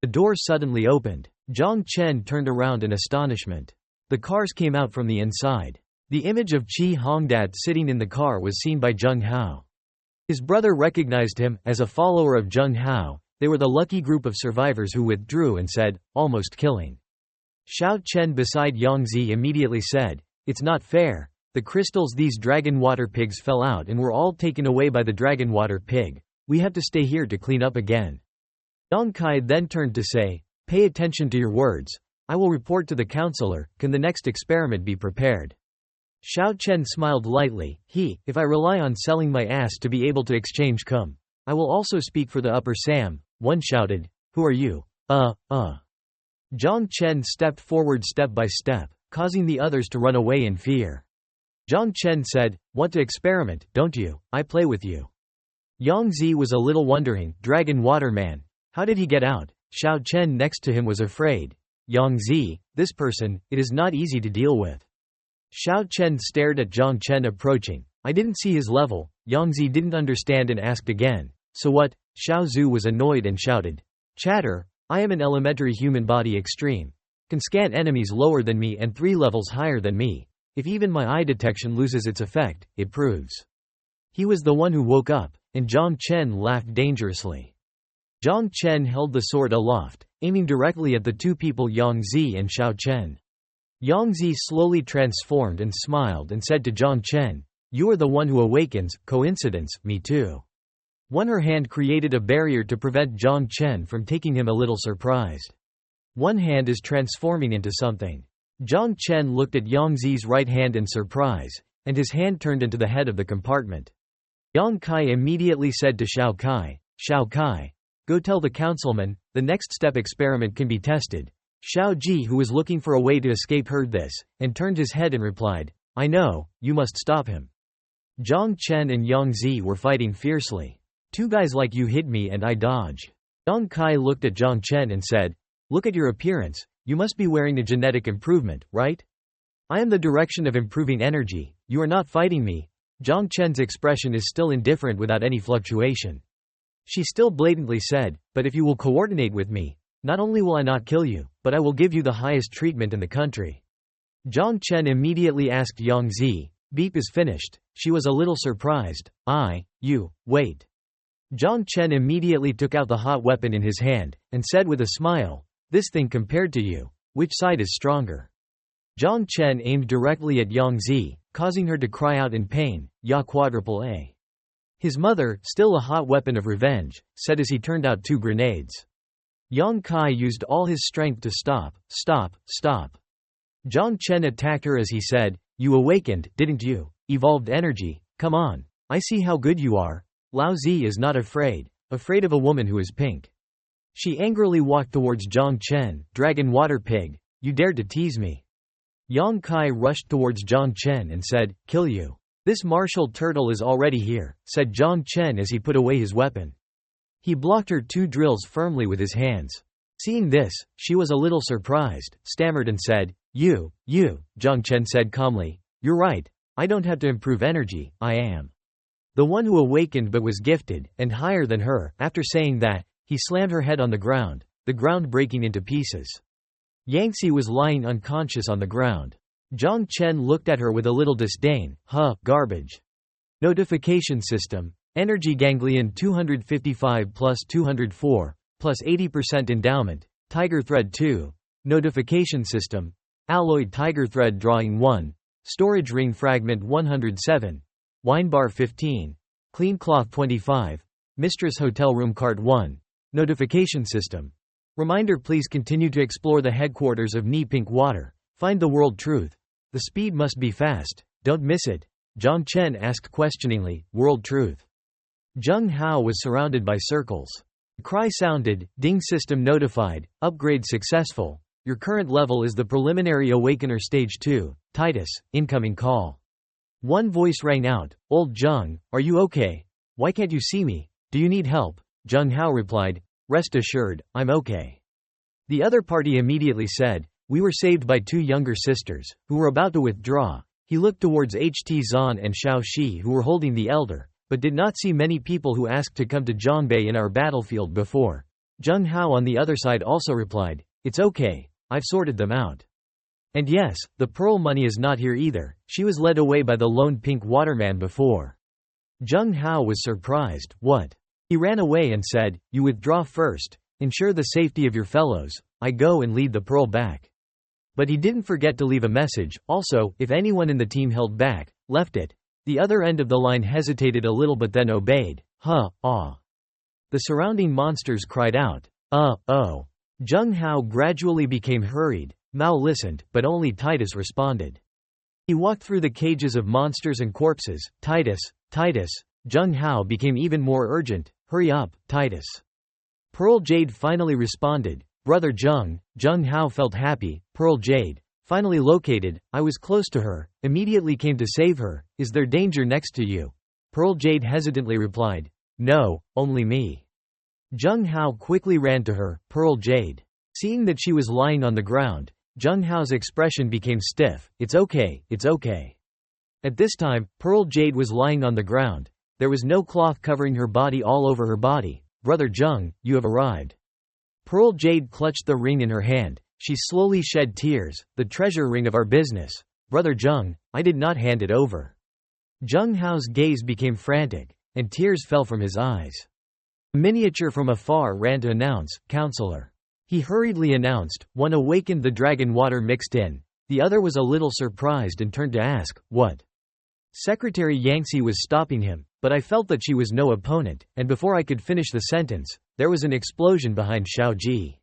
The door suddenly opened. Zhang Chen turned around in astonishment. The cars came out from the inside. The image of Qi Hongdat sitting in the car was seen by Zheng Hao. His brother recognized him. As a follower of Zheng Hao, they were the lucky group of survivors who withdrew and said, almost killing. Xiao Chen beside Yang Zi immediately said, it's not fair. The crystals these dragon water pigs fell out and were all taken away by the dragon water pig. We have to stay here to clean up again. Yang Kai then turned to say, pay attention to your words. I will report to the counselor. Can the next experiment be prepared? Xiao Chen smiled lightly. If I rely on selling my ass to be able to exchange cum, I will also speak for the upper Sam. One shouted, who are you? Zhang Chen stepped forward step by step. causing the others to run away in fear. Zhang Chen said, "Want to experiment, don't you? I play with you." Yang Zi was a little wondering, Dragon Water Man. How did he get out? Xiao Chen next to him was afraid. Yang Zi, this person, it is not easy to deal with. Xiao Chen stared at Zhang Chen approaching. I didn't see his level. Yang Zi didn't understand and asked again. So what? Xiao Zhu was annoyed and shouted. Chatter, I am an elementary human body extreme. Can scan enemies lower than me and 3 levels higher than me. If even my eye detection loses its effect, it proves. He was the one who woke up, and Zhang Chen laughed dangerously. Zhang Chen held the sword aloft, aiming directly at the 2 people Yang Zi and Xiao Chen. Yang Zi slowly transformed and smiled and said to Zhang Chen, "You are the one who awakens, coincidence, me too." Her hand created a barrier to prevent Zhang Chen from taking him a little surprised. One hand is transforming into something. Zhang Chen looked at Yang Zi's right hand in surprise, and his hand turned into the head of the compartment. Yang Kai immediately said to Xiao Kai, go tell the councilman, the next step experiment can be tested. Xiao Ji, who was looking for a way to escape, heard this, and turned his head and replied, I know, you must stop him. Zhang Chen and Yang Zi were fighting fiercely. 2 guys like you hit me and I dodge. Yang Kai looked at Zhang Chen and said, look at your appearance, you must be wearing a genetic improvement, right? I am the direction of improving energy, you are not fighting me. Zhang Chen's expression is still indifferent without any fluctuation. She still blatantly said, but if you will coordinate with me, not only will I not kill you, but I will give you the highest treatment in the country. Zhang Chen immediately asked Yang Zi, beep is finished. She was a little surprised. Wait. Zhang Chen immediately took out the hot weapon in his hand, and said with a smile, this thing compared to you, which side is stronger? Zhang Chen aimed directly at Yang Zi, causing her to cry out in pain, Ya quadruple A. His mother, still a hot weapon of revenge, said as he turned out 2 grenades. Yang Kai used all his strength to stop. Zhang Chen attacked her as he said, you awakened, didn't you? Evolved energy, come on. I see how good you are. Lao Zi is not afraid of a woman who is pink. She angrily walked towards Zhang Chen, Dragon Water Pig, you dared to tease me. Yang Kai rushed towards Zhang Chen and said, kill you. This martial turtle is already here, said Zhang Chen as he put away his weapon. He blocked her 2 drills firmly with his hands. Seeing this, she was a little surprised, stammered and said, you, Zhang Chen said calmly, you're right, I don't have to improve energy, I am the one who awakened but was gifted, and higher than her. After saying that, he slammed her head on the ground breaking into pieces. Yangtze was lying unconscious on the ground. Zhang Chen looked at her with a little disdain, garbage. Notification system. Energy ganglion 255 plus 204, plus 80% endowment. Tiger thread 2. Notification system. Alloyed tiger thread drawing 1. Storage ring fragment 107. Wine bar 15. Clean cloth 25. Mistress hotel room cart 1. Notification system. Reminder, please continue to explore the headquarters of Ni Pink Water. Find the world truth. The speed must be fast. Don't miss it. Zhang Chen asked questioningly, world truth. Zheng Hao was surrounded by circles. A cry sounded, ding system notified, upgrade successful. Your current level is the preliminary awakener stage 2, Titus, incoming call. One voice rang out, old Zheng, are you okay? Why can't you see me? Do you need help? Zheng Hao replied, rest assured, I'm okay. The other party immediately said, we were saved by 2 younger sisters, who were about to withdraw. He looked towards Ht Zan and Xiao Shi, who were holding the elder, but did not see many people who asked to come to Zhongbei in our battlefield before. Zheng Hao on the other side also replied, it's okay, I've sorted them out. And yes, the pearl money is not here either, she was led away by the lone pink waterman before. Zheng Hao was surprised, what? He ran away and said, you withdraw first, ensure the safety of your fellows, I go and lead the pearl back. But he didn't forget to leave a message, also, if anyone in the team held back, left it. The other end of the line hesitated a little but then obeyed. The surrounding monsters cried out, oh. Zheng Hao gradually became hurried. Mao listened, but only Titus responded. He walked through the cages of monsters and corpses. Titus. Zheng Hao became even more urgent. Hurry up, Titus. Pearl Jade finally responded. Brother Zheng. Zheng Hao felt happy. Pearl Jade. Finally located, I was close to her, immediately came to save her. Is there danger next to you? Pearl Jade hesitantly replied. No, only me. Jung Hao quickly ran to her. Pearl Jade. Seeing that she was lying on the ground, Jung Hao's expression became stiff. It's okay, it's okay. At this time, Pearl Jade was lying on the ground. There was no cloth covering her body all over her body. Brother Jung, you have arrived. Pearl Jade clutched the ring in her hand. She slowly shed tears. The treasure ring of our business. Brother Jung, I did not hand it over. Jung Hao's gaze became frantic, and tears fell from his eyes. A miniature from afar ran to announce, Counselor. He hurriedly announced, one awakened the dragon water mixed in. The other was a little surprised and turned to ask, what? Secretary Yangtze was stopping him, but I felt that she was no opponent, and before I could finish the sentence, there was an explosion behind Xiaoji.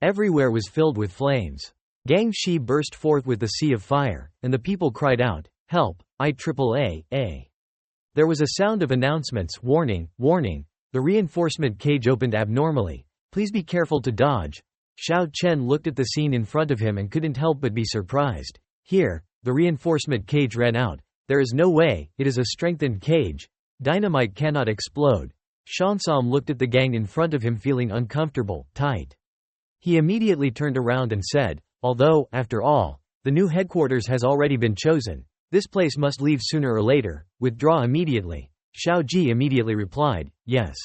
Everywhere was filled with flames. Gang Shi burst forth with the sea of fire, and the people cried out, help, IAAA. There was a sound of announcements, warning, warning, the reinforcement cage opened abnormally. Please be careful to dodge. Xiao Chen looked at the scene in front of him and couldn't help but be surprised. Here, the reinforcement cage ran out. There is no way, it is a strengthened cage. Dynamite cannot explode. Shansam looked at the gang in front of him feeling uncomfortable, tight. He immediately turned around and said, although, after all, the new headquarters has already been chosen, this place must leave sooner or later, withdraw immediately. Xiao Ji immediately replied, yes.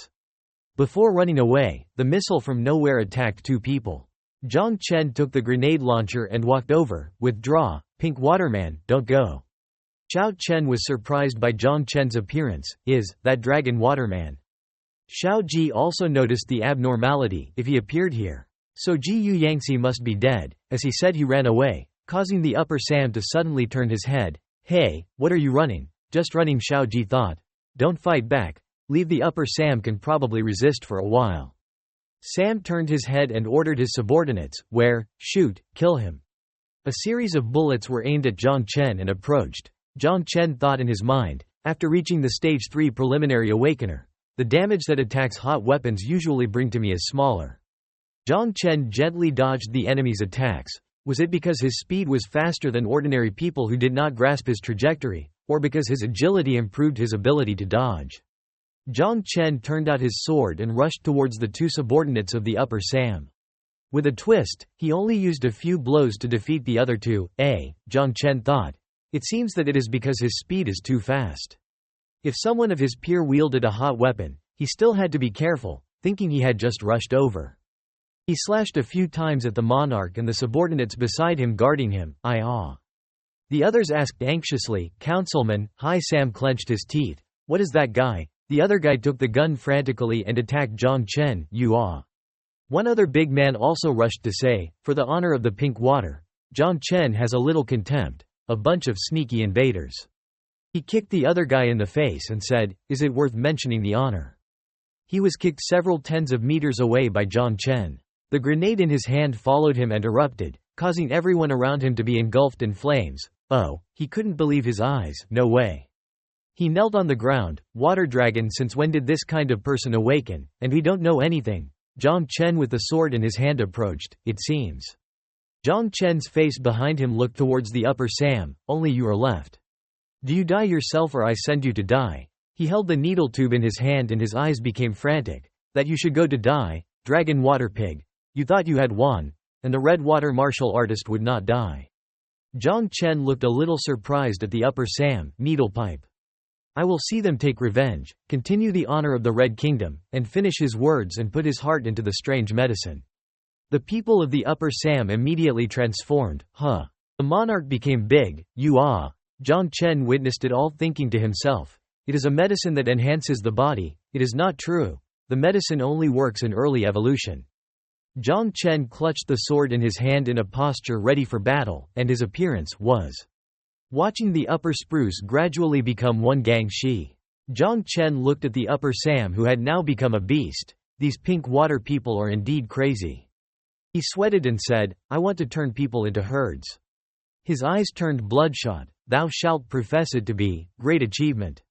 Before running away, the missile from nowhere attacked two people. Zhang Chen took the grenade launcher and walked over, withdraw, Pink Waterman, don't go. Xiao Chen was surprised by Zhang Chen's appearance. Is that Dragon Waterman? Xiao Ji also noticed the abnormality. If he appeared here, so Ji Yu Yangtze must be dead. As he said, he ran away, causing the upper Sam to suddenly turn his head. Hey, what are you running? Just running, Xiao Ji thought. Don't fight back. Leave the upper Sam can probably resist for a while. Sam turned his head and ordered his subordinates, where, shoot, kill him. A series of bullets were aimed at Zhang Chen and approached. Zhang Chen thought in his mind, after reaching the stage 3 preliminary awakener, the damage that attacks hot weapons usually bring to me is smaller. Zhang Chen gently dodged the enemy's attacks. Was it because his speed was faster than ordinary people who did not grasp his trajectory, or because his agility improved his ability to dodge? Zhang Chen turned out his sword and rushed towards the two subordinates of the upper Sam. With a twist, he only used a few blows to defeat the other two. Zhang Chen thought. It seems that it is because his speed is too fast. If someone of his peer wielded a hot weapon, he still had to be careful, thinking he had just rushed over. He slashed a few times at the monarch and the subordinates beside him guarding him. The others asked anxiously, Councilman. Hai Sam clenched his teeth. What is that guy? The other guy took the gun frantically and attacked Zhang Chen. One other big man also rushed to say, for the honor of the pink water, Zhang Chen has a little contempt. A bunch of sneaky invaders. He kicked the other guy in the face and said, is it worth mentioning the honor? He was kicked several tens of meters away by Zhang Chen. The grenade in his hand followed him and erupted, causing everyone around him to be engulfed in flames. Oh, he couldn't believe his eyes. No way. He knelt on the ground. Water dragon, since when did this kind of person awaken? And we don't know anything. Zhang Chen with the sword in his hand approached, it seems. Zhang Chen's face behind him looked towards the upper Sam. Only you are left. Do you die yourself or I send you to die? He held the needle tube in his hand and his eyes became frantic. That you should go to die, dragon water pig. You thought you had won, and the red water martial artist would not die. Zhang Chen looked a little surprised at the upper Sam, needle pipe. I will see them take revenge, continue the honor of the Red Kingdom, and finish his words and put his heart into the strange medicine. The people of the upper Sam immediately transformed. The monarch became big. Zhang Chen witnessed it all, thinking to himself, it is a medicine that enhances the body. It is not true. The medicine only works in early evolution. Zhang Chen clutched the sword in his hand in a posture ready for battle, and his appearance was watching the upper spruce gradually become one Gang Shi. Zhang Chen looked at the upper Sam who had now become a beast. These pink water people are indeed crazy. He sweated and said, I want to turn people into herds. His eyes turned bloodshot. Thou shalt profess it to be, great achievement.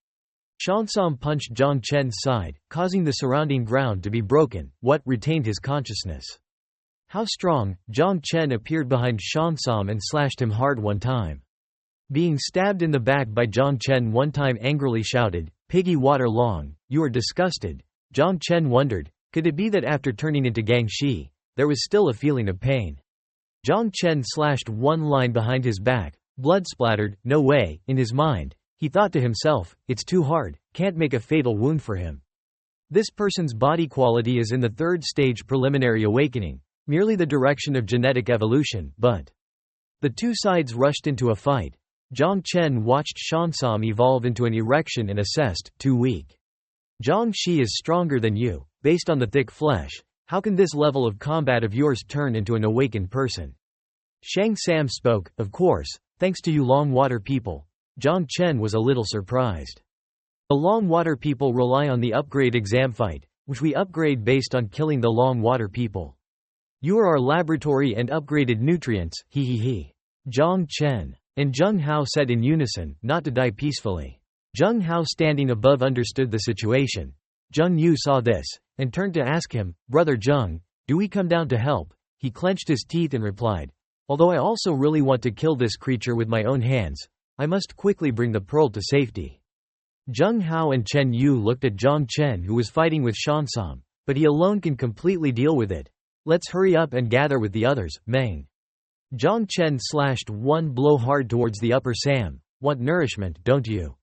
Shansam punched Zhang Chen's side, causing the surrounding ground to be broken. What retained his consciousness? How strong? Zhang Chen appeared behind Shansam and slashed him hard one time. Being stabbed in the back by Zhang Chen one time angrily shouted, "Piggy water long, you are disgusted." Zhang Chen wondered, could it be that after turning into Gang Shi, there was still a feeling of pain? Zhang Chen slashed one line behind his back, blood splattered, no way, in his mind. He thought to himself, it's too hard, can't make a fatal wound for him. This person's body quality is in the third stage preliminary awakening, merely the direction of genetic evolution, but the two sides rushed into a fight. Zhang Chen watched Shansam evolve into an erection and assessed, too weak. Zhang Shi is stronger than you, based on the thick flesh. How can this level of combat of yours turn into an awakened person? Shang Sam spoke, of course, thanks to you Long Water people. Zhang Chen was a little surprised. The Long Water people rely on the upgrade exam fight, which we upgrade based on killing the Long Water people. You are our laboratory and upgraded nutrients, he he he. Zhang Chen and Zheng Hao said in unison, not to die peacefully. Zheng Hao standing above understood the situation. Zheng Yu saw this, and turned to ask him, Brother Zheng, do we come down to help? He clenched his teeth and replied, although I also really want to kill this creature with my own hands, I must quickly bring the pearl to safety. Zheng Hao and Chen Yu looked at Zhang Chen who was fighting with Shansam, but he alone can completely deal with it. Let's hurry up and gather with the others, Meng. Zhang Chen slashed one blow hard towards the upper Sam. Want nourishment, don't you?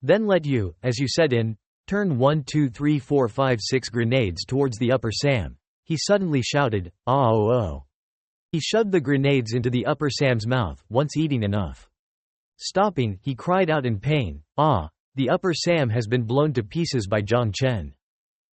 Then let you, as you said in, turn 1 2 3 4 5 6 grenades towards the upper Sam. He suddenly shouted, ah oh oh. He shoved the grenades into the upper Sam's mouth, once eating enough. Stopping, he cried out in pain, ah, the upper Sam has been blown to pieces by Zhang Chen.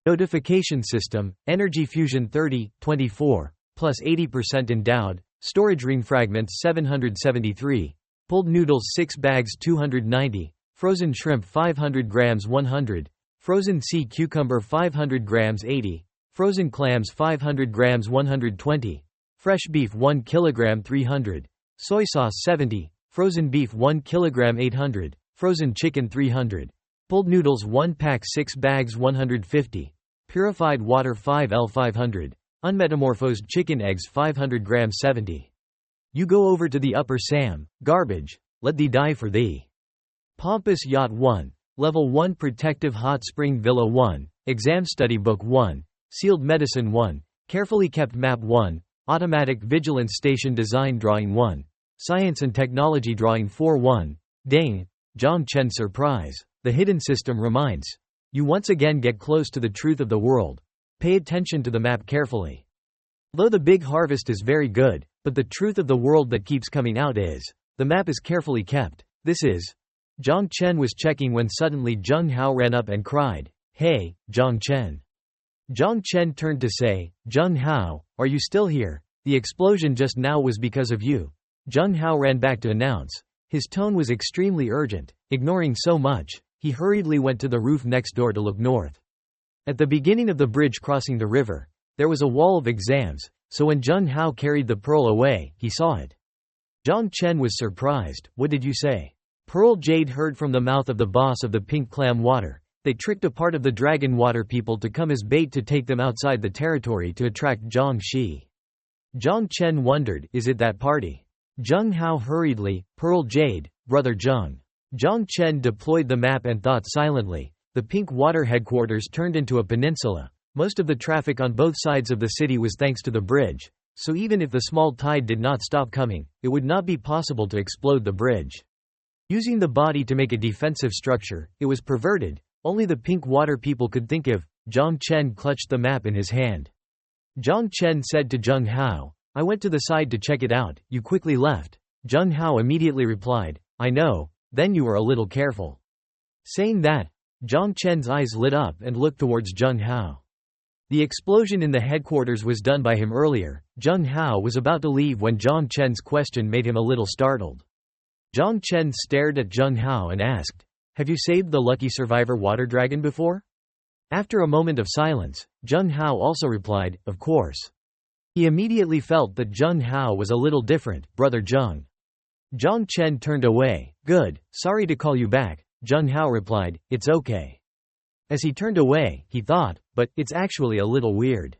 Notification system, energy fusion 30, 24, plus 80% endowed, storage ring fragments 773, pulled noodles 6 bags 290, frozen shrimp 500 grams 100, frozen sea cucumber 500 grams 80, frozen clams 500 grams 120, fresh beef 1 kilogram 300, soy sauce 70, frozen beef 1 kilogram 800, frozen chicken 300, pulled noodles 1 pack 6 bags 150, purified water 5L 500, unmetamorphosed chicken eggs 500 grams 70. You go over to the upper Sam, garbage, let thee die for thee. Pompous Yacht 1, Level 1 Protective Hot Spring Villa 1, Exam Study Book 1, Sealed Medicine 1, Carefully Kept Map 1, Automatic Vigilance Station Design Drawing 1, Science and Technology Drawing 4-1, Ding, Zhang Chen surprise. The hidden system reminds you once again get close to the truth of the world. Pay attention to the map carefully. Though the big harvest is very good, but the truth of the world that keeps coming out is, the map is carefully kept. This is. Zhang Chen was checking when suddenly Zheng Hao ran up and cried, hey, Zhang Chen. Zhang Chen turned to say, Zheng Hao, are you still here? The explosion just now was because of you. Zheng Hao ran back to announce. His tone was extremely urgent. Ignoring so much, he hurriedly went to the roof next door to look north. At the beginning of the bridge crossing the river, there was a wall of exams, so when Zheng Hao carried the pearl away, he saw it. Zhang Chen was surprised. What did you say? Pearl Jade heard from the mouth of the boss of the Pink Clam Water. They tricked a part of the Dragon Water people to come as bait to take them outside the territory to attract Zhang Shi. Zhang Chen wondered, is it that party? Zheng Hao hurriedly, Pearl Jade, Brother Zheng. Zhang Chen deployed the map and thought silently. The Pink Water headquarters turned into a peninsula. Most of the traffic on both sides of the city was thanks to the bridge, so even if the small tide did not stop coming, it would not be possible to explode the bridge. Using the body to make a defensive structure, it was perverted. Only the Pink Water people could think of. Zhang Chen clutched the map in his hand. Zhang Chen said to Zheng Hao, I went to the side to check it out, you quickly left. Zheng Hao immediately replied, I know, then you were a little careful. Saying that, Zhang Chen's eyes lit up and looked towards Zheng Hao. The explosion in the headquarters was done by him earlier. Zheng Hao was about to leave when Zhang Chen's question made him a little startled. Zhang Chen stared at Zheng Hao and asked, have you saved the lucky survivor water dragon before? After a moment of silence, Zheng Hao also replied, of course. He immediately felt that Zheng Hao was a little different. Brother Zheng. Zhang Chen turned away. Good, sorry to call you back. Zheng Hao replied, it's okay. As he turned away, he thought, but it's actually a little weird.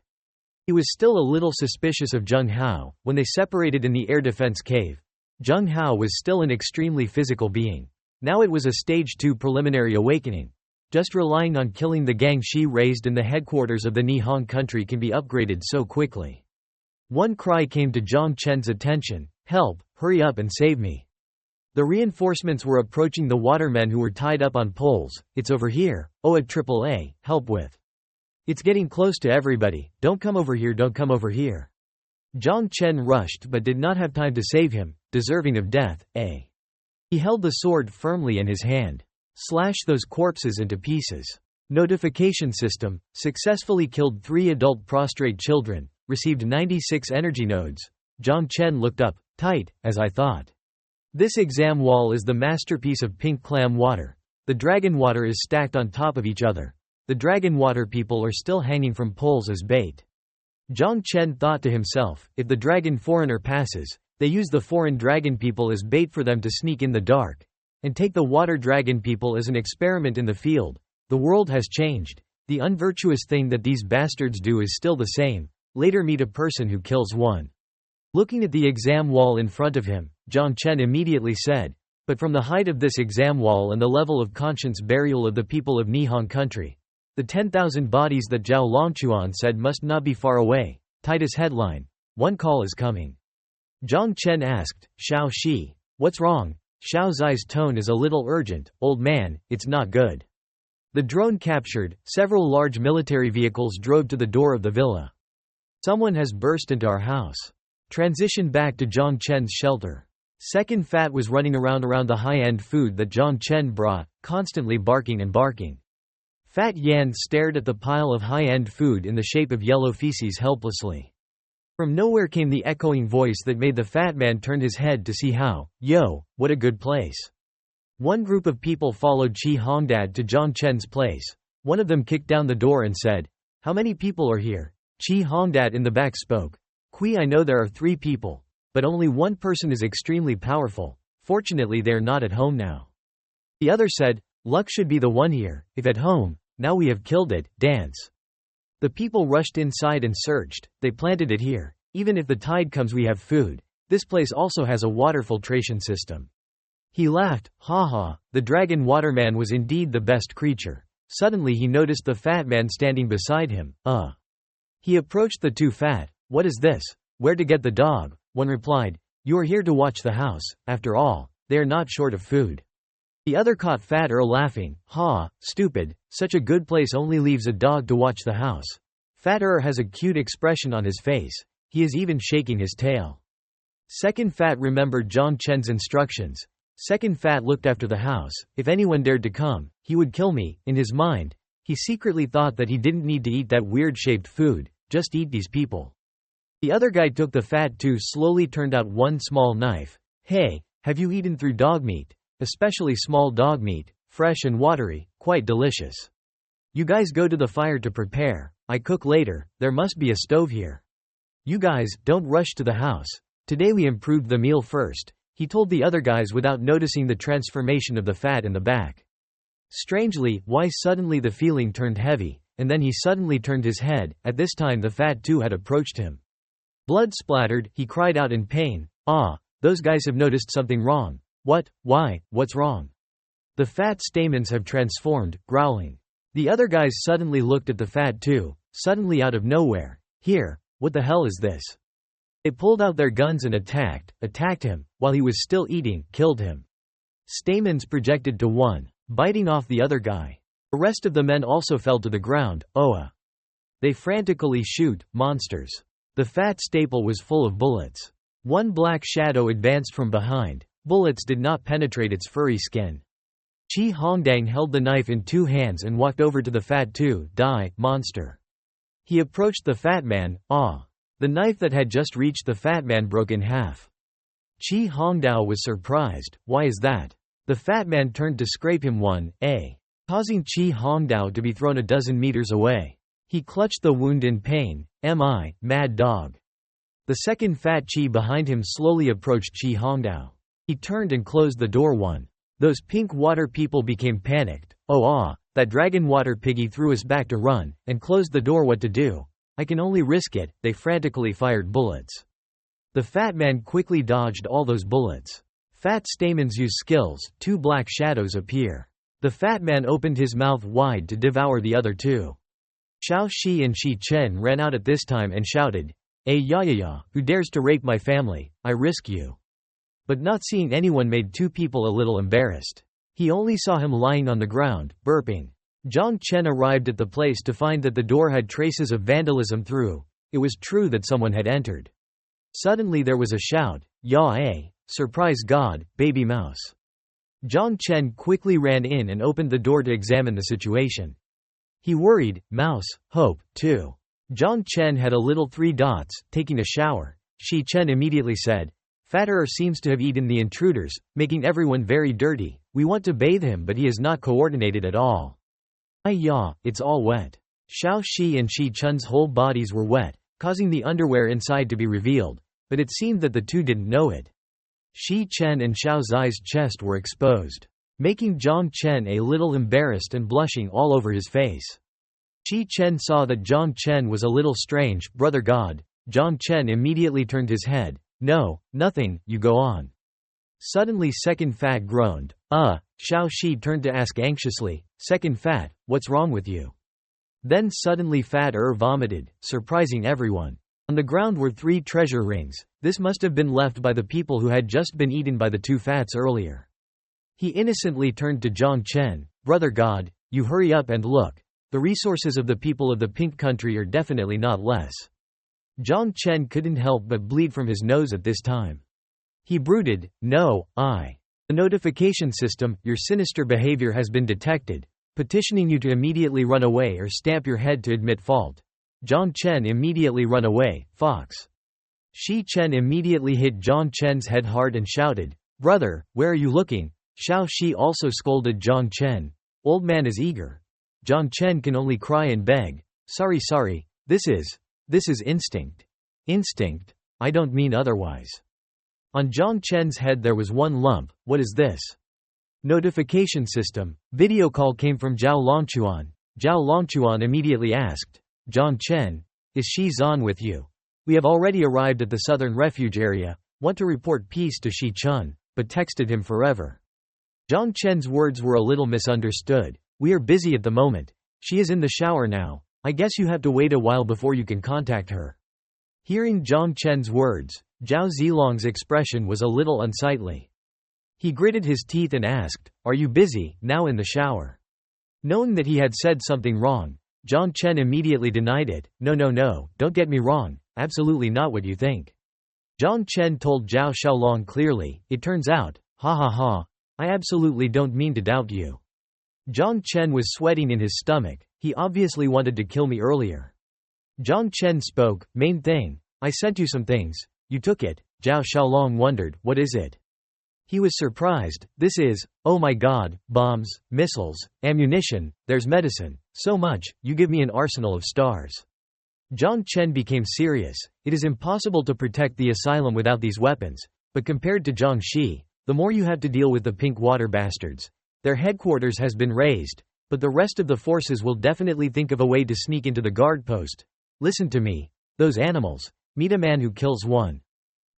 He was still a little suspicious of Zheng Hao. When they separated in the air defense cave, Zheng Hao was still an extremely physical being. Now it was a stage 2 preliminary awakening. Just relying on killing the gang she raised in the headquarters of the Nihon country can be upgraded so quickly. One cry came to Zhang Chen's attention: "Help, hurry up and save me." The reinforcements were approaching the watermen who were tied up on poles. "It's over here. Oh, a AAA, help with. It's getting close to everybody. Don't come over here, don't come over here." Zhang Chen rushed but did not have time to save him, deserving of death. He held the sword firmly in his hand. "Slash those corpses into pieces." Notification system: successfully killed 3 adult prostrate children, received 96 energy nodes. Zhang Chen looked up. "Tight, as I thought." This exam wall is the masterpiece of pink clam water. The dragon water is stacked on top of each other. The dragon water people are still hanging from poles as bait. Zhang Chen thought to himself, if the dragon foreigner passes, they use the foreign dragon people as bait for them to sneak in the dark, and take the water dragon people as an experiment in the field. The world has changed. The unvirtuous thing that these bastards do is still the same. Later meet a person who kills one. Looking at the exam wall in front of him, Zhang Chen immediately said, "But from the height of this exam wall and the level of conscience burial of the people of Nihon country, the 10,000 bodies that Zhao Longchuan said must not be far away." Titus headline: "One call is coming." Zhang Chen asked, "Xiao Shi, what's wrong?" Xiao Zai's tone is a little urgent. "Old man, it's not good." The drone captured. Several large military vehicles drove to the door of the villa. "Someone has burst into our house." Transition back to Zhang Chen's shelter. Second Fat was running around the high-end food that Zhang Chen brought, constantly barking and barking. Fat Yan stared at the pile of high-end food in the shape of yellow feces helplessly. From nowhere came the echoing voice that made the fat man turn his head to see how. "Yo, what a good place." One group of people followed Qi Hongdad to Zhang Chen's place. One of them kicked down the door and said, "How many people are here?" Qi Hongdad in the back spoke. "Kui, I know there are 3 people. But only one person is extremely powerful. Fortunately they are not at home now." The other said, "Luck should be the one here, if at home. Now we have killed it, dance." The people rushed inside and searched. "They planted it here. Even if the tide comes we have food. This place also has a water filtration system." He laughed. "Ha. The dragon waterman was indeed the best creature." Suddenly he noticed the fat man standing beside him. He approached the 2 fat. "What is this? Where to get the dog?" One replied, "You are here to watch the house. After all, they are not short of food." The other caught Fat laughing. "Ha, stupid, such a good place only leaves a dog to watch the house." Fat has a cute expression on his face. He is even shaking his tail. Second Fat remembered Zhang Chen's instructions. Second Fat looked after the house. "If anyone dared to come, he would kill me." In his mind, he secretly thought that he didn't need to eat that weird-shaped food, just eat these people. The other guy took the Fat too, slowly turned out one small knife. "Hey, have you eaten through dog meat? Especially small dog meat, fresh and watery, quite delicious. You guys go to the fire to prepare. I cook later, there must be a stove here. You guys, don't rush to the house. Today we improved the meal first," he told the other guys without noticing the transformation of the Fat in the back. Strangely, why suddenly the feeling turned heavy, and then he suddenly turned his head. At this time the Fat too had approached him. Blood splattered, he cried out in pain. Those guys have noticed something wrong." "What? Why? What's wrong?" The Fat stamens have transformed, growling. The other guys suddenly looked at the Fat too, suddenly out of nowhere. "Here, what the hell is this?" They pulled out their guns and attacked him, while he was still eating, killed him. Stamens projected to one, biting off the other guy. The rest of the men also fell to the ground. They frantically shoot, monsters. The Fat staple was full of bullets. One black shadow advanced from behind. Bullets did not penetrate its furry skin. Qi Hongdang held the knife in 2 hands and walked over to the Fat too. "Die, monster." He approached the Fat man. The knife that had just reached the Fat man broke in half. Qi Hongdao was surprised. "Why is that?" The Fat man turned to scrape him causing Qi Hongdao to be thrown a dozen meters away. He clutched the wound in pain. "Mi, mad dog." The second Fat Qi behind him slowly approached Qi Hongdao. He turned and closed the door. Those pink water people became panicked. That dragon water piggy threw us back to run, and closed the door. What to do? I can only risk it." They frantically fired bullets. The fat man quickly dodged all those bullets. Fat Stamens use skills, 2 black shadows appear. The fat man opened his mouth wide to devour the other 2. Xiao Shi and Shi Chen ran out at this time and shouted, "Ay ya ya ya, who dares to rape my family, I risk you." But not seeing anyone made 2 people a little embarrassed. He only saw him lying on the ground, burping. Zhang Chen arrived at the place to find that the door had traces of vandalism through. It was true that someone had entered. Suddenly there was a shout, "Ya a, surprise god, baby mouse." Zhang Chen quickly ran in and opened the door to examine the situation. He worried, "Mouse, hope, too." Zhang Chen had a little 3 dots, taking a shower. Shi Chen immediately said, "Fatterer seems to have eaten the intruders, making everyone very dirty. We want to bathe him but he is not coordinated at all. Ay ya, it's all wet." Xiao Shi and Shi Chen's whole bodies were wet, causing the underwear inside to be revealed, but it seemed that the 2 didn't know it. Shi Chen and Xiao Zai's chest were exposed, making Zhang Chen a little embarrassed and blushing all over his face. Shi Chen saw that Zhang Chen was a little strange. "Brother God." Zhang Chen immediately turned his head. "No, nothing, you go on." Suddenly Second Fat groaned. Xiao Shi turned to ask anxiously, "Second Fat, what's wrong with you?" Then suddenly Fat vomited, surprising everyone. On the ground were 3 treasure rings. This must have been left by the people who had just been eaten by the 2 fats earlier. He innocently turned to Zhang Chen. "Brother God, you hurry up and look. The resources of the people of the Pink Country are definitely not less." Zhang Chen couldn't help but bleed from his nose at this time. He brooded, "No, the notification system, your sinister behavior has been detected, petitioning you to immediately run away or stamp your head to admit fault." Zhang Chen immediately run away, fox. Shi Chen immediately hit Zhang Chen's head hard and shouted, "Brother, where are you looking?" Xiao Shi also scolded Zhang Chen. "Old man is eager." Zhang Chen can only cry and beg, Sorry, this is instinct. Instinct? I don't mean otherwise." On Zhang Chen's head there was 1 lump. "What is this?" Notification system. Video call came from Zhao Longchuan. Zhao Longchuan immediately asked, "Zhang Chen, is Shi Zan with you? We have already arrived at the southern refuge area, want to report peace to Shi Chun, but texted him forever." Zhang Chen's words were a little misunderstood. "We are busy at the moment. She is in the shower now. I guess you have to wait a while before you can contact her." Hearing Zhang Chen's words, Zhao Zilong's expression was a little unsightly. He gritted his teeth and asked, "Are you busy, now in the shower?" Knowing that he had said something wrong, Zhang Chen immediately denied it. No, don't get me wrong, absolutely not what you think." Zhang Chen told Zhao Xiaolong clearly, "It turns out, ha, I absolutely don't mean to doubt you." Zhang Chen was sweating in his stomach, he obviously wanted to kill me earlier. Zhang Chen spoke, "Main thing, I sent you some things. You took it." Zhao Xiaolong wondered, "What is it?" He was surprised. "This is, oh my god, bombs, missiles, ammunition, there's medicine, so much, you give me an arsenal of stars." Zhang Chen became serious. "It is impossible to protect the asylum without these weapons, but compared to Zhang Shi, the more you have to deal with the pink water bastards. Their headquarters has been raised, but the rest of the forces will definitely think of a way to sneak into the guard post. Listen to me. Those animals. Meet a man who kills one.